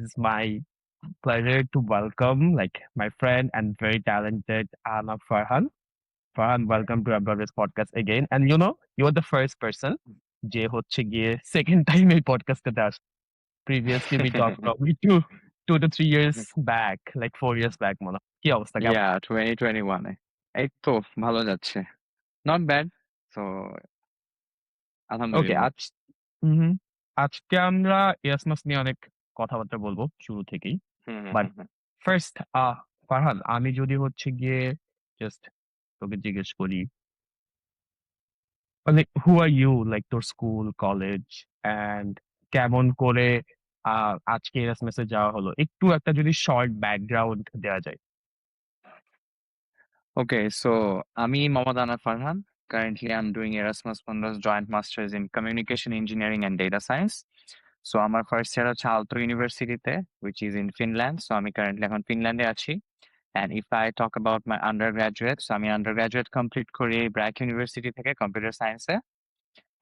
is my pleasure to welcome my friend and very talented Anna Farhan. Farhan, welcome to Abroad's podcast again. And you're the first person যে হচ্ছে গিয়ে second time এই podcastটাতে আস previously we talked probably two to 3 years back, like 4 years back মনে হয়। কি অবস্থা কেমন? Yeah, 2021 এ। এই তো ভালো যাচ্ছে। Not bad. So, ওকে আলহামদুলিল্লাহ। হুম আজকে আমরা এরাসমাস নিয়ে অনেক কথাবার্তা বলবো শুরু থেকেই। Hmm, hmm, but hmm, hmm. First Farhan, আমি যদি হচ্ছে গিয়ে জাস্ট তোকে জিজ্ঞেস করি, মানে হু আর ইউ, লাইক তোর স্কুল কলেজ এন্ড কেমন করে আজকে এরাসমাসে যাওয়া হলো, একটু একটা যদি শর্ট ব্যাকগ্রাউন্ড দেওয়া যায়। Okay, so আমি মোহাম্মদ আনার Farhan. Currently, I'm doing Erasmus Mundus Joint Masters in Communication Engineering and Data Science. So আমার ফার্স্ট ইয়ার হচ্ছে আলতো ইউনিভার্সিটিতে, which is in Finland. So আমি কারেন্টলি এখন ফিনল্যান্ডে আছি। And if I talk about my undergraduate, so আমি আন্ডারগ্রাজুয়েট কমপ্লিট করি BRAC university থেকে কম্পিউটার সায়েন্সে।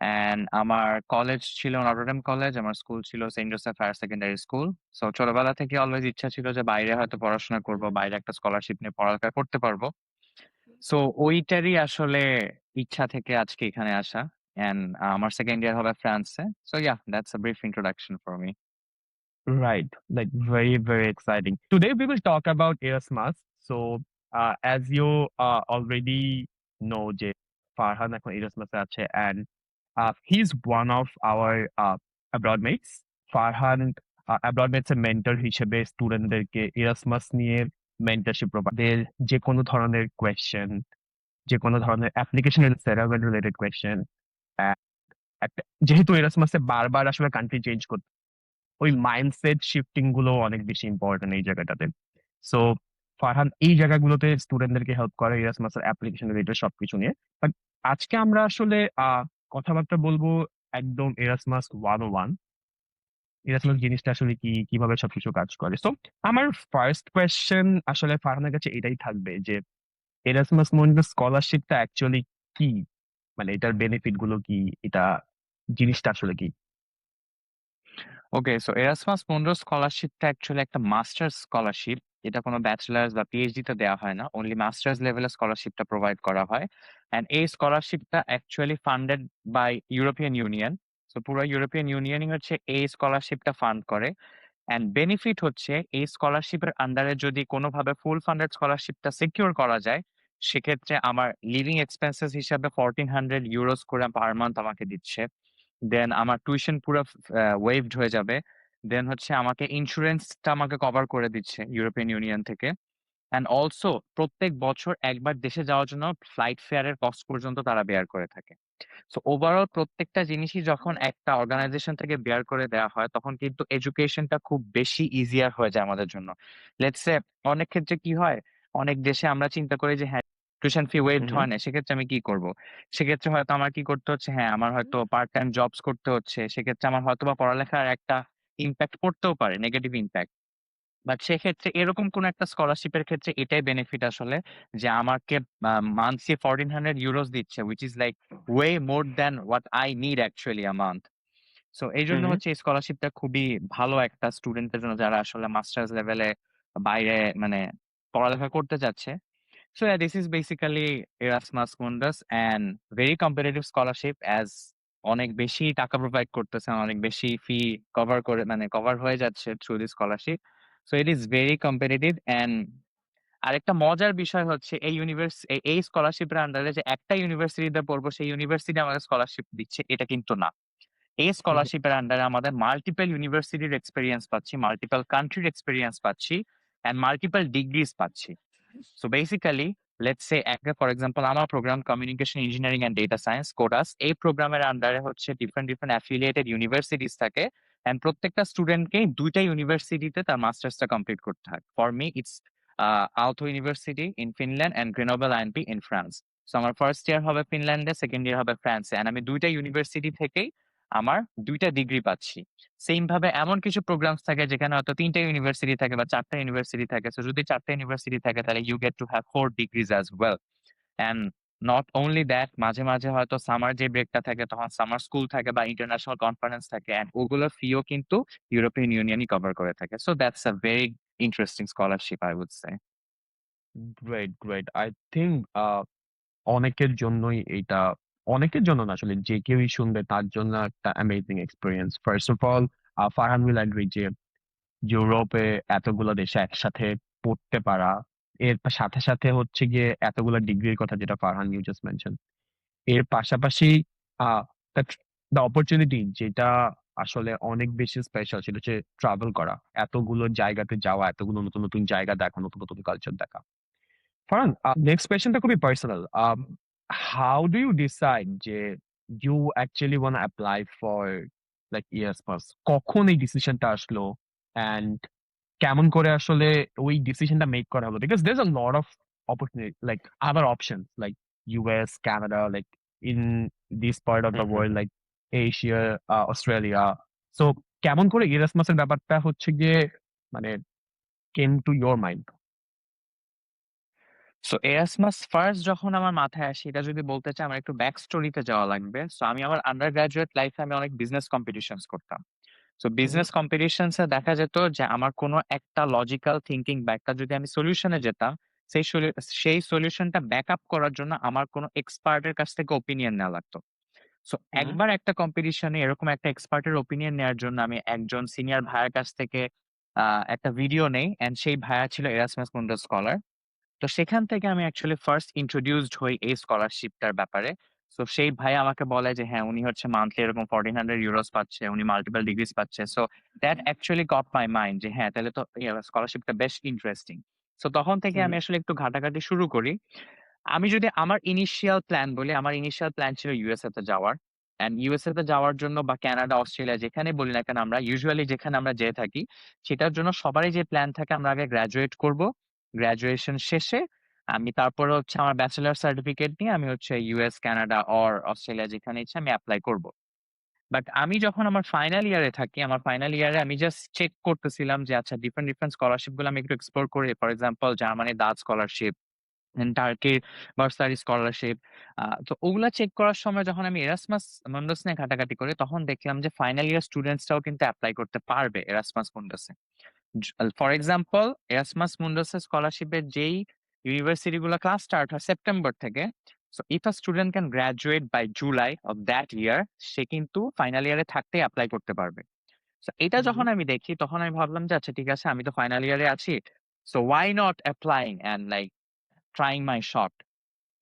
অ্যান্ড আমার কলেজ ছিল নটরডেম কলেজ, আমার স্কুল ছিল Saint Joseph higher secondary school. So ছোটবেলা থেকে অলওয়েজ ইচ্ছা ছিল যে বাইরে হয়তো পড়াশোনা করব, বাইরে একটা স্কলারশিপ নিয়ে পড়ালেখা করতে পারবো। সো ওইটারই আসলে ইচ্ছা থেকে আজকে এখানে আসা। অ্যান্ড আমার সেকেন্ড ইয়ার হবে ফ্রান্সে। So yeah, that's a brief introduction for me. Right, like very, very exciting. Today we will talk about Erasmus. So, as you already know, যে Farhan এখন Erasmus আছে, and he's one of our abroad mates. Farhan abroad mates এর mentor হিসেবে স্টুডেন্টদেরকে Erasmus নিয়ে mentorship provide, যে কোনো ধরনের কোয়েশ্চেন, যে কোনো ধরনের অ্যাপ্লিকেশন রিলেটেড কোয়েশ্চেন, একটা যেহেতু এরাসমাসে বারবার আসলে কান্ট্রি চেঞ্জ করতে, ওই মাইন্ডসেট শিফটিং গুলো অনেক বেশি ইম্পর্টেন্ট এই জায়গাটাতে। সো ফারহান এই জায়গাগুলোতে স্টুডেন্টদেরকে হেল্প করে এরাসমাসের অ্যাপ্লিকেশন রিলেটেড সবকিছু নিয়ে। বাট আজকে আমরা আসলে কথাবার্তা বলবো একদম এরাসমাস 101, এরাসমাস জিনিসটা আসলে কি, কিভাবে সবকিছু কাজ করে। সো আমার ফার্স্ট কোয়েশ্চেন আসলে ফারহানের কাছে এটাই থাকবে যে এরাসমাস মনিটর স্কলারশিপটা অ্যাকচুয়ালি কি, মানে এটার বেনিফিট গুলো কি, এটা জিনিসটা আসলে কি? ওকে, সো এরাসমাস মুন্ডাস স্কলারশিপটা অ্যাকচুয়ালি একটা মাস্টার্স স্কলারশিপ। এটা কোনো ব্যাচেলার্স বা পিএইচডি তে দেওয়া হয় না, অনলি মাস্টার্স লেভেলের স্কলারশিপটা প্রোভাইড করা হয়। অ্যান্ড এই স্কলারশিপটা actually funded by European Union. So পুরো ইউরোপিয়ান ইউনিয়নই হচ্ছে এই স্কলারশিপটা ফান্ড করে। অ্যান্ড বেনিফিট হচ্ছে এই স্কলারশিপের আন্ডারে যদি কোনোভাবে ফুল ফান্ডেড স্কলারশিপটা সিকিউর করা যায়, সেক্ষেত্রে আমার লিভিং এক্সপেন্সেস হিসাবে 1400 ইউরোস করে পার মান্থ আমাকে দিচ্ছে। দেন আমার টিউশন পুরো ওয়েভড হয়ে যাবে। দেন হচ্ছে আমাকে ইন্স্যুরেন্সটা আমাকে কভার করে দিচ্ছে ইউরোপিয়ান ইউনিয়ন থেকে। অ্যান্ড অলসো প্রত্যেক বছর একবার দেশে যাওয়ার জন্য ফ্লাইট ফেয়ারের কস্ট পর্যন্ত তারা বেয়ার করে থাকে। সো ওভারঅল প্রত্যেকটা জিনিসই যখন একটা অর্গানাইজেশন থেকে বেয়ার করে দেওয়া হয়, তখন কিন্তু এডুকেশনটা খুব বেশি ইজিয়ার হয়ে যায় আমাদের জন্য। লেটস সে অনেক ক্ষেত্রে কি হয়, অনেক দেশে আমরা চিন্তা করি যে হ্যাঁ, টিউশন ফি ওয়েভড হুম হয় না, সেক্ষেত্রে আমি কি করব? সেক্ষেত্রে হয়তো আমার কি করতে হচ্ছে, হ্যাঁ আমার হয়তো পার্ট টাইম জবস করতে হচ্ছে, সেক্ষেত্রে আমার হয়তো বা পড়ালেখার একটা ইম্প্যাক্ট পড়তেও পারে, নেগেটিভ ইম্প্যাক্ট। বাট সেক্ষেত্রে এরকম কোন একটা স্কলারশিপের ক্ষেত্রে এটাই বেনিফিট আসলে, যে আমাকে মান্থলি 1400 ইউরোস দিচ্ছে, which is like way more than what I need actually a month. So এই জন্য হুম হচ্ছে এই স্কলারশিপটা খুবই ভালো একটা স্টুডেন্টের জন্য যারা আসলে মাস্টার্স লেভেলে বাইরে মানে পড়ালেখা করতে যাচ্ছে। So this is basically Erasmus Mundus and very competitive scholarship, as অনেক বেশি টাকা প্রোভাইড করতেছে, অনেক বেশি ফি কভার করে মানে কভার হয়ে যাচ্ছে through this scholarship. So it is very competitive. And আরেকটা মজার বিষয় হচ্ছে এই স্কলারশিপের আন্ডারে যে একটা ইউনিভার্সিটিতে পড়বো সেই ইউনিভার্সিটি আমাদের স্কলারশিপ দিচ্ছে, এটা কিন্তু না। এই হুম স্কলারশিপের আন্ডারে আমাদের মাল্টিপল ইউনিভার্সিটির এক্সপেরিয়েন্স পাচ্ছি, মাল্টিপল কান্ট্রির এক্সপেরিয়েন্স পাচ্ছি, অ্যান্ড মাল্টিপল ডিগ্রিজ পাচ্ছি। সো বেসিক্যালি লেটস সে একটা ফর এক্সাম্পল আমার program communication engineering and data science Codas, এই প্রোগ্রামের আন্ডারে হচ্ছে ডিফারেন্ট ডিফারেন্ট অ্যাফিলিয়েটেড ইউনিভার্সিটিস থাকে। অ্যান্ড প্রত্যেকটা স্টুডেন্টকেই দুইটা ইউনিভার্সিটিতে তার মাস্টার্সটা কমপ্লিট করতে হয়। For me it's Aalto university in Finland and Grenoble INP in France. So আমার ফার্স্ট ইয়ার হবে ফিনল্যান্ডে, সেকেন্ড ইয়ার হবে ফ্রান্সে, অ্যান্ড আমি দুইটা ইউনিভার্সিটি থেকেই আমার দুইটা ডিগ্রি পাচ্ছি। সেম ভাবে এমন কিছু প্রোগ্রামস থাকে যেখানে হয়তো তিনটা ইউনিভার্সিটি থাকে বা চারটা ইউনিভার্সিটি থাকে। সো যদি চারটা ইউনিভার্সিটি থাকে তাহলে you get to have 4 degrees as well. And not only that, মাঝে, মাঝে হয়তো সামার যে ব্রেকটা থাকে তখন সামার স্কুল থাকে বা ইন্টারন্যাশনাল কনফারেন্স থাকে অ্যান্ড ওগুলোর ফিও কিন্তু ইউরোপিয়ান ইউনিয়নই কভার করে থাকে। So that's a very interesting scholarship I would say. Great, great. I think অনেকের জন্যই এইটা অনেকের জন্য না আসলে যে কেউই শুনবে তার জন্য একটা amazing experience. First of all Farhan will agree যে ইউরোপে এতগুলো দেশে একসাথে পড়তে পারা, এর সাথে সাথে হচ্ছে গিয়ে এতগুলো ডিগ্রির কথা যেটা ফারহান ইউ জাস্ট মেনশন। এর পাশাপাশি আহ দ্য অপরচুনিটি যেটা আসলে অনেক বেশি স্পেশাল সেটা হচ্ছে ট্রাভেল করা, এতগুলো জায়গাতে যাওয়া, এতগুলো নতুন নতুন জায়গা দেখা, নতুন নতুন কালচার দেখা। ফারহান, নেক্সট কোয়েশ্চেনটা খুবই personal. How do you decide যে you actually want apply for like ইয়ারপাস? কখন এই ডিসিশনটা আসলো অ্যান্ড কেমন করে আসলে ওই ডিসিশনটা মেক করা হলো? Because there's a lot of opportunity like other options like US, Canada, like in this part of hmm, the hmm, world hmm. Like Asia, Australia. So কেমন করে ইরাসমাসের ব্যাপারটা হচ্ছে গিয়ে মানে came to your mind? So Erasmus first যখন আমার মাথায় আসে, এটা যদি বলতে চাই আমার একটু ব্যাক স্টোরিতে যাওয়া লাগবে। সো আমি আমার আন্ডার গ্রাজুয়েট লাইফে আমি অনেক বিজনেস কম্পিটিশনস করতাম। সো বিজনেস কম্পিটিশনস এ দেখা যেত যে আমার কোনো একটা লজিক্যাল থিংকিং বা একটা যদি আমি সলিউশনে যেতাম, সেই সেই সলিউশনটা ব্যাকআপ করার জন্য আমার কোনো এক্সপার্টের কাছ থেকে ওপিনিয়ন নেওয়া লাগতো। সো একবার একটা কম্পিটিশনে এরকম একটা এক্সপার্টের ওপিনিয়ন নেওয়ার জন্য আমি একজন সিনিয়র ভাইয়ের কাছ থেকে একটা ভিডিও নেই অ্যান্ড সেই ভাইয়া ছিল এরাসমাস মুন্ডাস স্কলার। তো সেখান থেকে আমি অ্যাকচুয়ালি ফার্স্ট ইন্ট্রোডিউসড হই এই স্কলারশিপটার ব্যাপারে। সো সেই ভাই আমাকে বলে যে হ্যাঁ, উনি হচ্ছে মান্থলি এরকম 1400 ইউরোস পাচ্ছে। উনি মাল্টিপল ডিগ্রিস পাচ্ছে। So that actually got my mind যে হ্যাঁ, তাহলে তো স্কলারশিপটা বেশ ইন্টারেস্টিং। সো তখন থেকে আমি আসলে একটু ঘাটাঘাটি শুরু করি। আমি যদি আমার ইনিশিয়াল প্ল্যান বলি, আমার ইনিশিয়াল প্ল্যান ছিল ইউএসএ তে যাওয়ার। অ্যান্ড ইউএসএ তে যাওয়ার জন্য বা কানাডা, অস্ট্রেলিয়া যেখানে বলি না কেন আমরা ইউজুয়ালি যেখানে আমরা যেয়ে থাকি, সেটার জন্য সবারই যে প্ল্যান থাকে আমরা আগে গ্র্যাজুয়েট করব। গ্র্যাজুয়েশন শেষে আমি তারপরে হচ্ছে আমার ব্যাচেলর সার্টিফিকেট নিয়ে আমি হচ্ছে ইউএস, কানাডা অর অস্ট্রেলিয়া যেখানে ইচ্ছা আমি এপ্লাই করব। বাট আমি যখন আমার ফাইনাল ইয়ারে থাকি, আমার ফাইনাল ইয়ারে আমি জাস্ট চেক করতেছিলাম যে আচ্ছা ডিফারেন্ট ডিফারেন্ট স্কলারশিপ গুলো আমি একটু এক্সপ্লোর করি। ফর এক্সাম্পল জার্মানির দাত স্কলারশিপ, টার্কির ভার্সারি স্কলারশিপ। তো ওগুলা চেক করার সময় যখন আমি এরাসমাস মুন্ডাস নিয়ে ঘাটাঘাটি করি, তখন দেখলাম যে ফাইনাল ইয়ার স্টুডেন্টসরাও কিন্তু এপ্লাই করতে পারবে এরাসমাস মুন্ডাসে। ফর এক্সাম্পল এরাসমাস মুন্ডাসের স্কলারশিপের যেই ইউনিভার্সিটি গুলো ক্লাস স্টার্ট হয় সেপ্টেম্বর থেকে। So if a student can graduate by July of that year, সে কিন্তু ফাইনাল ইয়ারে থাকতেই অ্যাপ্লাই করতে পারবে। সো এটা যখন আমি দেখি তখন আমি ভাবলাম যে আচ্ছা ঠিক আছে, আমি তো ফাইনাল ইয়ারে আছি। So why not applying and like trying my shot.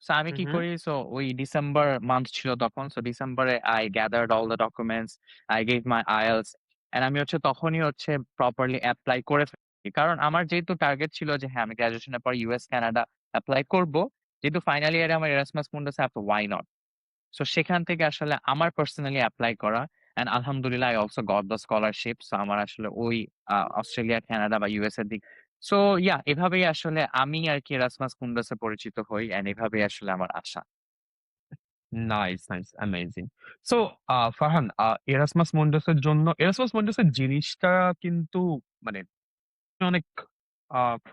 So আমি কি করি? সো ওই ডিসেম্বর মান্থ ছিল তখন। সো ডিসেম্বরে I gathered all the documents, I gave my IELTS and আমি হচ্ছে তখনই হচ্ছে প্রপারলি এপ্লাই করে ফেলি। কারণ আমার যেহেতু টার্গেট ছিল যে হ্যাঁ, আমি গ্র্যাজুয়েশনের পর ইউএস, কানাডা এপ্লাই করব। যেহেতু ফাইনাল ইয়ারে আমার এরাসমাস মুন্ডাস আছে, ওয়াই নট? সো সেখান থেকে আসলে আমার পার্সোনালি এপ্লাই করা অ্যান্ড আলহামদুলিল্লাহ I also got the scholarship. So আমার আসলে ওই অস্ট্রেলিয়া, কানাডা বা ইউএস এর দিক। সো ইয়া, এভাবেই আসলে আমি আরকি এরাসমাস মুন্ডাসে পরিচিত হই অ্যান্ড এভাবেই আসলে আমার আশা। Nice, nice, amazing. So Farhan, Erasmus মুন্ডাসের জন্য এরাসমাস মুন্ডাসের জিনিসটা কিন্তু মানে অনেক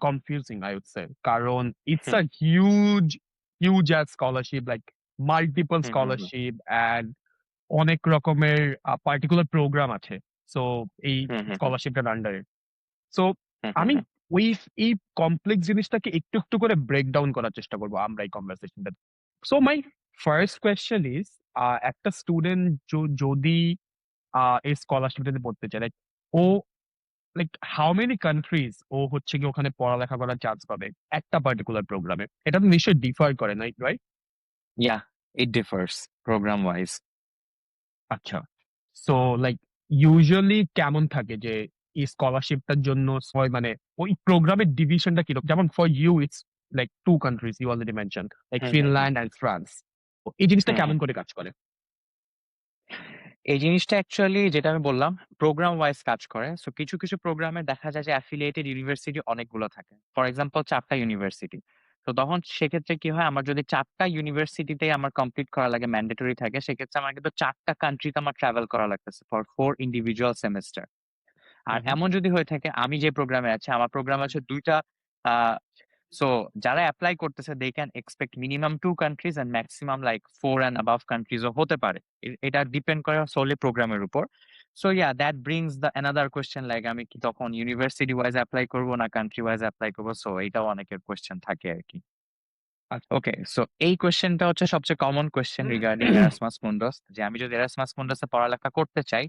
কনফিউজিং আই উড সে। কারণ it's hmm, a huge huge as scholarship, like multiple hmm, hmm, hmm, scholarship and অনেক রকমের পার্টিকুলার প্রোগ্রাম আছে। সো এই হুম, হুম, হুম, স্কলারশিপটার আন্ডারে। সো হুম, হুম, আমি হুম। ওই এই কমপ্লেক্স জিনিসটাকে একটু একটু করে ব্রেক ডাউন করার চেষ্টা করবো আমরা এই কনভারসেশনটা। So my first question is, একটা স্টুডেন্ট যদি এই স্কলারশিপটাতে পড়তে চায়, লাইক ও লাইক হাউ মেনি কান্ট্রিজ ও হচ্ছে কি ওখানে পড়ালেখা করার চান্স পাবে একটা পার্টিকুলার প্রোগ্রামে? এটা তো নিশ্চয়ই ডিফার করে, নাই right? Yeah, it differs program wise. আচ্ছা, সো লাইক ইউজুয়ালি কেমন থাকে যে এই স্কলারশিপটার জন্য মানে ওই প্রোগ্রামের ডিভিশনটা কিরকম? যেমন for you it's like two countries you already mention, like hmm, hmm, hmm, Finland and France. এই জিনিসটা হুম, হুম। কেমন করে কাজ করে? এই জিনিসটা অ্যাকচুয়ালি যেটা আমি বললাম প্রোগ্রাম ওয়াইজ কাজ করে। সো কিছু, কিছু প্রোগ্রামে দেখা যায় যে অ্যাফিলিয়েটেড ইউনিভার্সিটি অনেকগুলো থাকে। ফর এক্সাম্পল ৪ টা ইউনিভার্সিটি। তো তখন সেক্ষেত্রে কি হয়, আমার যদি ৪ টা ইউনিভার্সিটিতেই আমার কমপ্লিট করা লাগে, ম্যান্ডেটরি থাকে, সেক্ষেত্রে আমার কিন্তু ৪ টা কান্ট্রিতে আমার ট্রাভেল করা লাগতেছে ফর 4 ইন্ডিভিজুয়াল সেমেস্টার। আর হুম, হুম, এমন যদি হয়ে থাকে আমি যে প্রোগ্রামে আছি, আমার প্রোগ্রাম আছে ২ টা আ সো যারা এপ্লাই করতেছে they can expect minimum 2 countries and maximum like 4 and above কান্ট্রিজও হতে পারে। এটা ডিপেন্ড করে সোলি প্রোগ্রামের উপর। So yeah that brings the another question like আমি কি তখন ইউনিভার্সিটি ওয়াইজ এপ্লাই করব না কান্ট্রি ওয়াইজ এপ্লাই করব? সো এটাও অনেকের কোয়েশ্চেন থাকে আরকি। আচ্ছা। ওকে, সো এই কোয়েশ্চেনটা হচ্ছে সবচেয়ে common question regarding Erasmus Mundus, যে আমি যদি এরাসমাস মুন্ডাসে পড়ালেখা করতে চাই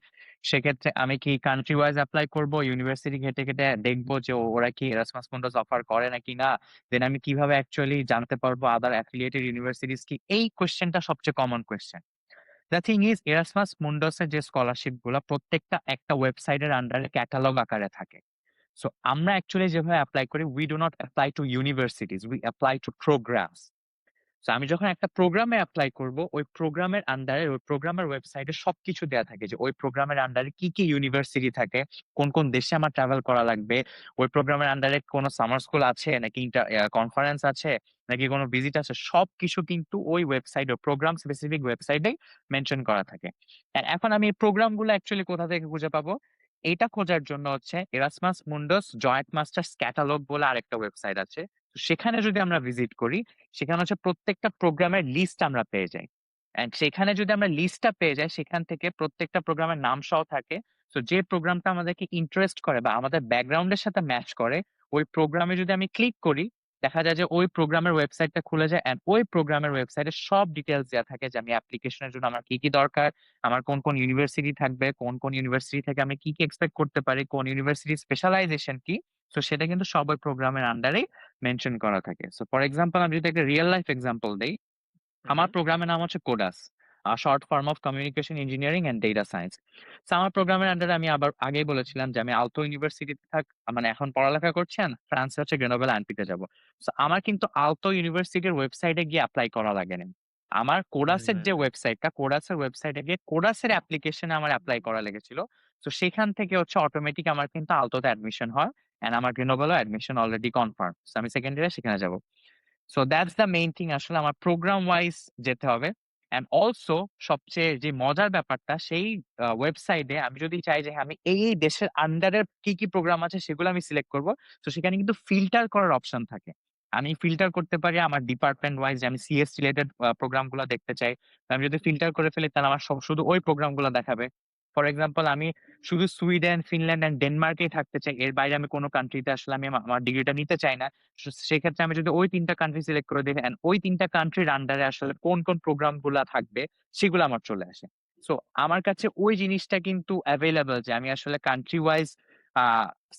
সেক্ষেত্রে আমি কি কান্ট্রি ওয়াইজ অ্যাপ্লাই করব, ইউনিভার্সিটি ঘেটে ঘেটে দেখবো যে ওরা কি এরাসমাস মুন্ডাস অফার করে নাকি না, দেন আমি কিভাবে অ্যাকচুয়ালি জানতে পারবো আদার অ্যাফিলিয়েটেড ইউনিভার্সিটিস কি? এই কোয়েশ্চেনটা সবচেয়ে common question. The thing is Erasmus মুন্ডাসের যে স্কলারশিপ গুলা প্রত্যেকটা একটা ওয়েবসাইটের আন্ডারে ক্যাটালগ আকারে থাকে। সো আমরা অ্যাকচুয়ালি যেভাবে অ্যাপ্লাই করি, we do not apply to universities, we apply to programs. So আমি যখন একটা প্রোগ্রামে এপ্লাই করব, ওই প্রোগ্রামের আন্ডারে ওই প্রোগ্রামের ওয়েবসাইটে সবকিছু দেয়া থাকে যে ওই প্রোগ্রামের আন্ডারে কি কি ইউনিভার্সিটি থাকে, কোন কোন দেশে আমার ট্রাভেল করা লাগবে, ওই প্রোগ্রামের আন্ডারে কোনো সামার স্কুল আছে নাকি কনফারেন্স আছে নাকি কোনো ভিজিট আছে, সবকিছু কিন্তু ওই ওয়েবসাইটে প্রোগ্রাম স্পেসিফিক ওয়েবসাইটে মেনশন করা থাকে। আর এখন আমি এই প্রোগ্রামগুলো অ্যাকচুয়ালি কোথা থেকে খুঁজে পাবো? এটা খোঁজার জন্য হচ্ছে Erasmus Mundus joint masters catalogue বলে আরেকটা ওয়েবসাইট আছে। তো সেখানে যদি আমরা ভিজিট করি, সেখানে হচ্ছে প্রত্যেকটা প্রোগ্রামের লিস্ট আমরা পেয়ে যাই। অ্যান্ড সেখানে যদি আমরা লিস্টটা পেয়ে যাই, সেখান থেকে প্রত্যেকটা প্রোগ্রামের নাম সহ থাকে। তো যে প্রোগ্রামটা আমাদেরকে ইন্টারেস্ট করে বা আমাদের ব্যাকগ্রাউন্ডের সাথে ম্যাচ করে, ওই প্রোগ্রামে যদি আমি ক্লিক করি, দেখা যায় যে ওই প্রোগ্রামের ওয়েবসাইটটা খুলে যায় অ্যান্ড ওই প্রোগ্রামের ওয়েবসাইটে সব ডিটেলস দেওয়া থাকে যে আমি অ্যাপ্লিকেশনের জন্য আমার কি কি দরকার, আমার কোন কোন ইউনিভার্সিটি থাকবে, কোন কোন ইউনিভার্সিটি থেকে আমি কি কি এক্সপেক্ট করতে পারি, কোন ইউনিভার্সিটির স্পেশালাইজেশন কি। তো সেটা কিন্তু সব ওই প্রোগ্রামের আন্ডারেই মেনশন করা থাকে। সো ফর এক্সাম্পল আমি যদি একটা রিয়েল লাইফ এক্সাম্পল দেই, আমার প্রোগ্রামের নাম হচ্ছে Codas, short form of communication engineering and data science. আমার প্রোগ্রামের আন্ডারে আমি আবার আগেই বলেছিলাম যে আমি আলতো ইউনিভার্সিটিতে মানে এখন পড়ালেখা করছি and ফ্রান্সে হচ্ছে গ্রেনোবেল আনপিতে যাব। সো আমার কিন্তু আলতো ইউনিভার্সিটির ওয়েবসাইটে গিয়ে অ্যাপ্লাই করা লাগেনি। আমার কোডাসের যে ওয়েবসাইটটা, কোডাসের ওয়েবসাইটে গিয়ে কোডাসের অ্যাপ্লিকেশনে আমার অ্যাপ্লাই করা লেগেছিল। তো সেখান থেকে হচ্ছে অটোমেটিক আমার কিন্তু আলতোতে অ্যাডমিশন হয় এন্ড আমার গ্রেনোবেলও অ্যাডমিশন অলরেডি কনফার্ম। সো আমি সেকেন্ড ইয়ারে সেখানে যাব। So that's the main thing, আসলে আমার প্রোগ্রাম ওয়াইজ যেতে হবে। অ্যান্ড অলসো সবচেয়ে যে মজার ব্যাপারটা, সেই ওয়েবসাইটে আমি যদি চাই যে হ্যাঁ, আমি এই দেশের আন্ডারে কি কি প্রোগ্রাম আছে সেগুলো আমি সিলেক্ট করব, তো সেখানে কিন্তু ফিল্টার করার অপশন থাকে। আমি ফিল্টার করতে পারি আমার ডিপার্টমেন্ট ওয়াইজ, যে আমি সিএস রিলেটেড প্রোগ্রামগুলো দেখতে চাই। তো আমি যদি ফিল্টার করে ফেলি তাহলে আমার শুধু ওই প্রোগ্রামগুলো দেখাবে। ফর এক্সাম্পল আমি শুধু সুইডেন, ফিনল্যান্ড এন্ড ডেনমার্কেই থাকতে চাই, এর বাইরে আমি কোনো কান্ট্রিতে আসলে আমি আমার ডিগ্রিটা নিতে চাই না। সেক্ষেত্রে আমি যদি ওই ৩ টা কান্ট্রি সিলেক্ট করে দিই এন্ড ওই ৩ টা কান্ট্রির আন্ডারে আসলে কোন কোন প্রোগ্রাম গুলা থাকবে সেগুলো আমার চলে আসে। সো আমার কাছে ওই জিনিসটা কিন্তু এভেইলেবল যে আমি আসলে কান্ট্রি ওয়াইজ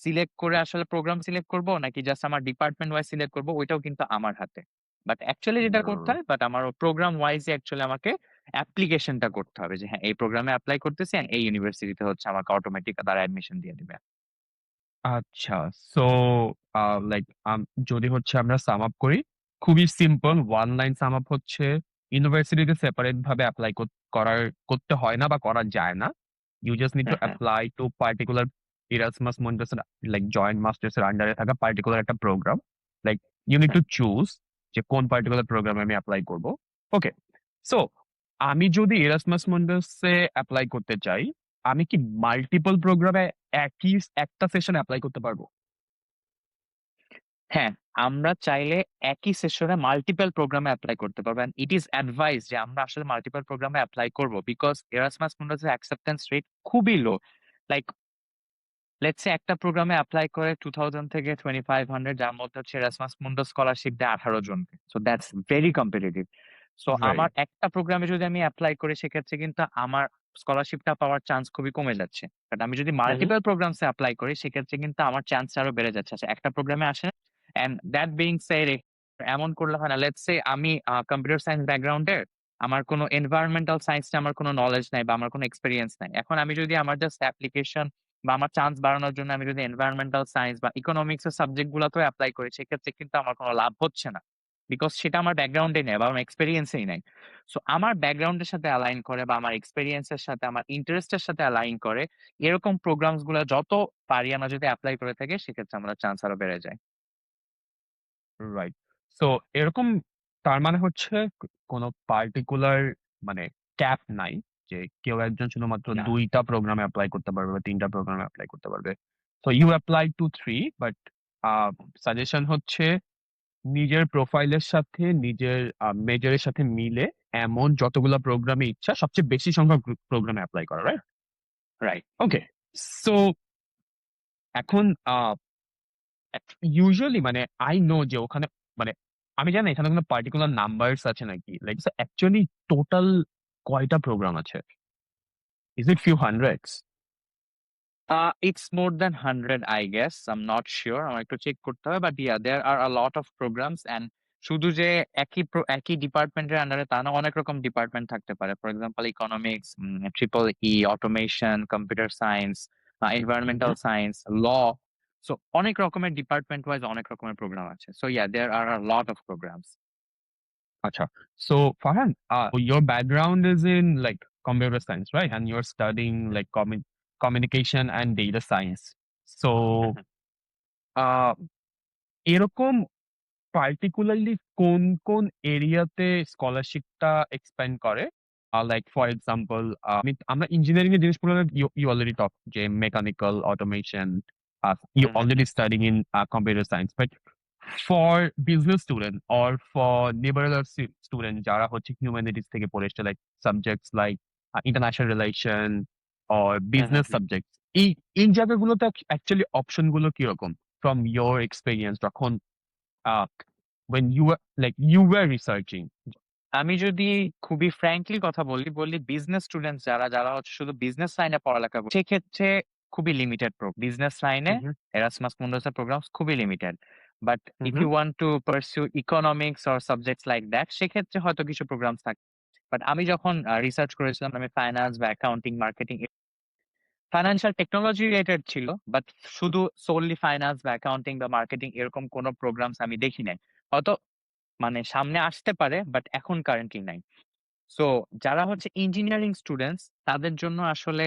সিলেক্ট করে আসলে প্রোগ্রাম সিলেক্ট করব নাকি জাস্ট আমার ডিপার্টমেন্ট ওয়াইজ সিলেক্ট করব, ওইটাও কিন্তু আমার হাতে। বাট অ্যাকচুয়ালি যেটা করতে হয়, বাট আমার প্রোগ্রাম ওয়াইজ অ্যাকচুয়ালি আমাকে অ্যাপ্লিকেশনটা করতে হবে যে হ্যাঁ, এই প্রোগ্রামে এপ্লাই করতেছি and এই ইউনিভার্সিটিতে হচ্ছে আমাকে অটোমেটিক তারা অ্যাডমিশন দিয়ে দিবে। আচ্ছা। সো লাইক যদি হচ্ছে আমরা সাম আপ করি, খুবই simple one line sum up হচ্ছে ইউনিভার্সিটিতে সেপারেট ভাবে এপ্লাই করতে হয় না বা করা যায় না। ইউ জাস্ট নিড টু হ্যাঁ, হ্যাঁ, apply to particular Erasmus Mundus like joint masters এর আন্ডারে থাকা পার্টিকুলার একটা প্রোগ্রাম। লাইক ইউ নিড হ্যাঁ। টু চুজ যে কোন পার্টিকুলার প্রোগ্রামে আমি এপ্লাই করব। ওকে। সো আমি যদি Erasmus Mundus এ এপ্লাই করতে চাই, আমি কি মাল্টিপল প্রোগ্রামে একটা সেশনে এপ্লাই করতে পারবো? হ্যাঁ, আমরা চাইলে একই সেশনে মাল্টিপল প্রোগ্রামে এপ্লাই করতে পারবো। এন্ড ইট ইজ অ্যাডভাইস যে আমরা আসলে মাল্টিপল প্রোগ্রামে এপ্লাই করব। বিকজ এরাসমাস মুন্ডাস এর অ্যাকসেপ্টেন্স রেট খুবই লো। লাইক লেটস সে একটা প্রোগ্রামে এপ্লাই করে 2000 থেকে 2500, যার মধ্যে হচ্ছে এরাসমাস মুন্ডাস স্কলারশিপ দেয় 18 জনকে। So that's very competitive. So আমার রাইট। একটা প্রোগ্রামে যদি আমি এপ্লাই করি সেক্ষেত্রে কিন্তু আমার স্কলারশিপটা পাওয়ার চান্স খুবই কমে যাচ্ছে। বাট আমি যদি মাল্টিপল প্রোগ্রামস এ এপ্লাই করি সেক্ষেত্রে কিন্তু আমার চান্স আরো বেড়ে যাচ্ছে। আচ্ছা, একটা প্রোগ্রামে আসে এন্ড দ্যাট বিং সেড, এমন করলে হয় না। লেটস সে আমি কম্পিউটার সায়েন্স ব্যাকগ্রাউন্ডের, আমার কোনো এনভায়রনমেন্টাল সায়েন্স নিয়ে আমার কোনো নলেজ নাই বা আমার কোনো এক্সপেরিয়েন্স নাই। এখন আমি যদি আমার জাস্ট অ্যাপ্লিকেশন বা আমার চান্স বাড়ানোর জন্য আমি যদি এনভায়রনমেন্টাল সায়েন্স বা ইকোনমিক্স এর সাবজেক্ট গুলাতেও এপ্লাই করি, সেক্ষেত্রে কিন্তু আমার কোনো লাভ হচ্ছে না। বিকজ সেটা আমার ব্যাকগ্রাউন্ডে নেই বা আমার এক্সপেরিয়েন্সেই নাই। সো আমার ব্যাকগ্রাউন্ডের সাথে অ্যালাইন করে বা আমার এক্সপেরিয়েন্স এর সাথে আমার ইন্টারেস্টের সাথে অ্যালাইন করে এরকম প্রোগ্রামস গুলো যত পারি আমরা যদি এপ্লাই করে থাকি, সেক্ষেত্রে আমরা চান্স আরো বেড়ে যায়। রাইট। সো এরকম তার মানে হচ্ছে কোনো পার্টিকুলার মানে ক্যাপ নাই যে কেউ একজন শুধুমাত্র না। ২ টা প্রোগ্রামে এপ্লাই করতে পারবে বা ৩ টা প্রোগ্রামে এপ্লাই করতে পারবে। So you apply to 3 but a suggestion হচ্ছে নিজের প্রোফাইলের সাথে নিজের মেজরের সাথে মিলে এমন যতগুলা প্রোগ্রামে ইচ্ছা সবচেয়ে বেশি সংখ্যক প্রোগ্রামে অ্যাপ্লাই করা, রাইট? রাইট। ওকে। সো এখন ইউজুয়ালি মানে আই নো যে ওখানে মানে আমি জানি এখানে কোনো পার্টিকুলার নাম্বারস আছে নাকি, লাইক অ্যাকচুয়ালি টোটাল কয়টা প্রোগ্রাম আছে? Is it few hundreds? It's more than 100, I guess. I'm not sure. আমার একটু চেক করতে হবে। But yeah, there are a lot of programs and শুধু যে একই ডিপার্টমেন্টের আন্ডারে তা না, অনেক রকম ডিপার্টমেন্ট থাকতে পারে। For example economics, triple E, automation, computer science, environmental science, law. So অনেক রকমের ডিপার্টমেন্ট ওয়াইজ অনেক রকমের প্রোগ্রাম আছে। So yeah, there are a lot of programs. আচ্ছা। So Farhan, your background is in like computer science, right? And you're studying like communication and data science. So ah এরকম particularly কোন কোন এরিয়াতে স্কলারশিপটা expand করে? Like for example আমরা engineering এর জিনিসগুলো ইউ অলরেডি টক যে mechanical automation, you already studying in computer science, but for business student or for liberal student যারা হচ্ছে হিউম্যানিটিস থেকে পড়ে এসছে, like subjects like international relation or business subjects, এই এই জায়গাগুলোতে অ্যাকচুয়ালি অপশন গুলো কিরকম ফ্রম ইয়োর এক্সপেরিয়েন্স যখন uh, when you were researching? আমি যদি খুবই ফ্র্যাঙ্কলি কথা বলি বিজনেস স্টুডেন্টস যারা হচ্ছে শুধু বিজনেস লাইনে পড়ালেখা করে, সেক্ষেত্রে খুবই লিমিটেড বিজনেস লাইনে Mhm, এরাসমাস মুন্ডাসের প্রোগ্রাম খুবই limited. But if mhm, you want to pursue economics or subjects like that, সেক্ষেত্রে হয়তো কিছু প্রোগ্রামস থাকে। বাট আমি যখন রিসার্চ করেছিলাম, আমি ফাইন্যান্স বা accounting, marketing, financial technology related ছিল, বাট শুধু সোললি ফাইন্যান্স বা অ্যাকাউন্টিং বা মার্কেটিং এরকম কোনো প্রোগ্রামস আমি দেখি নাই। হয়তো মানে সামনে আসতে পারে, বাট এখন কারেন্টলি নাই। সো যারা হচ্ছে ইঞ্জিনিয়ারিং স্টুডেন্টস, তাদের জন্য আসলে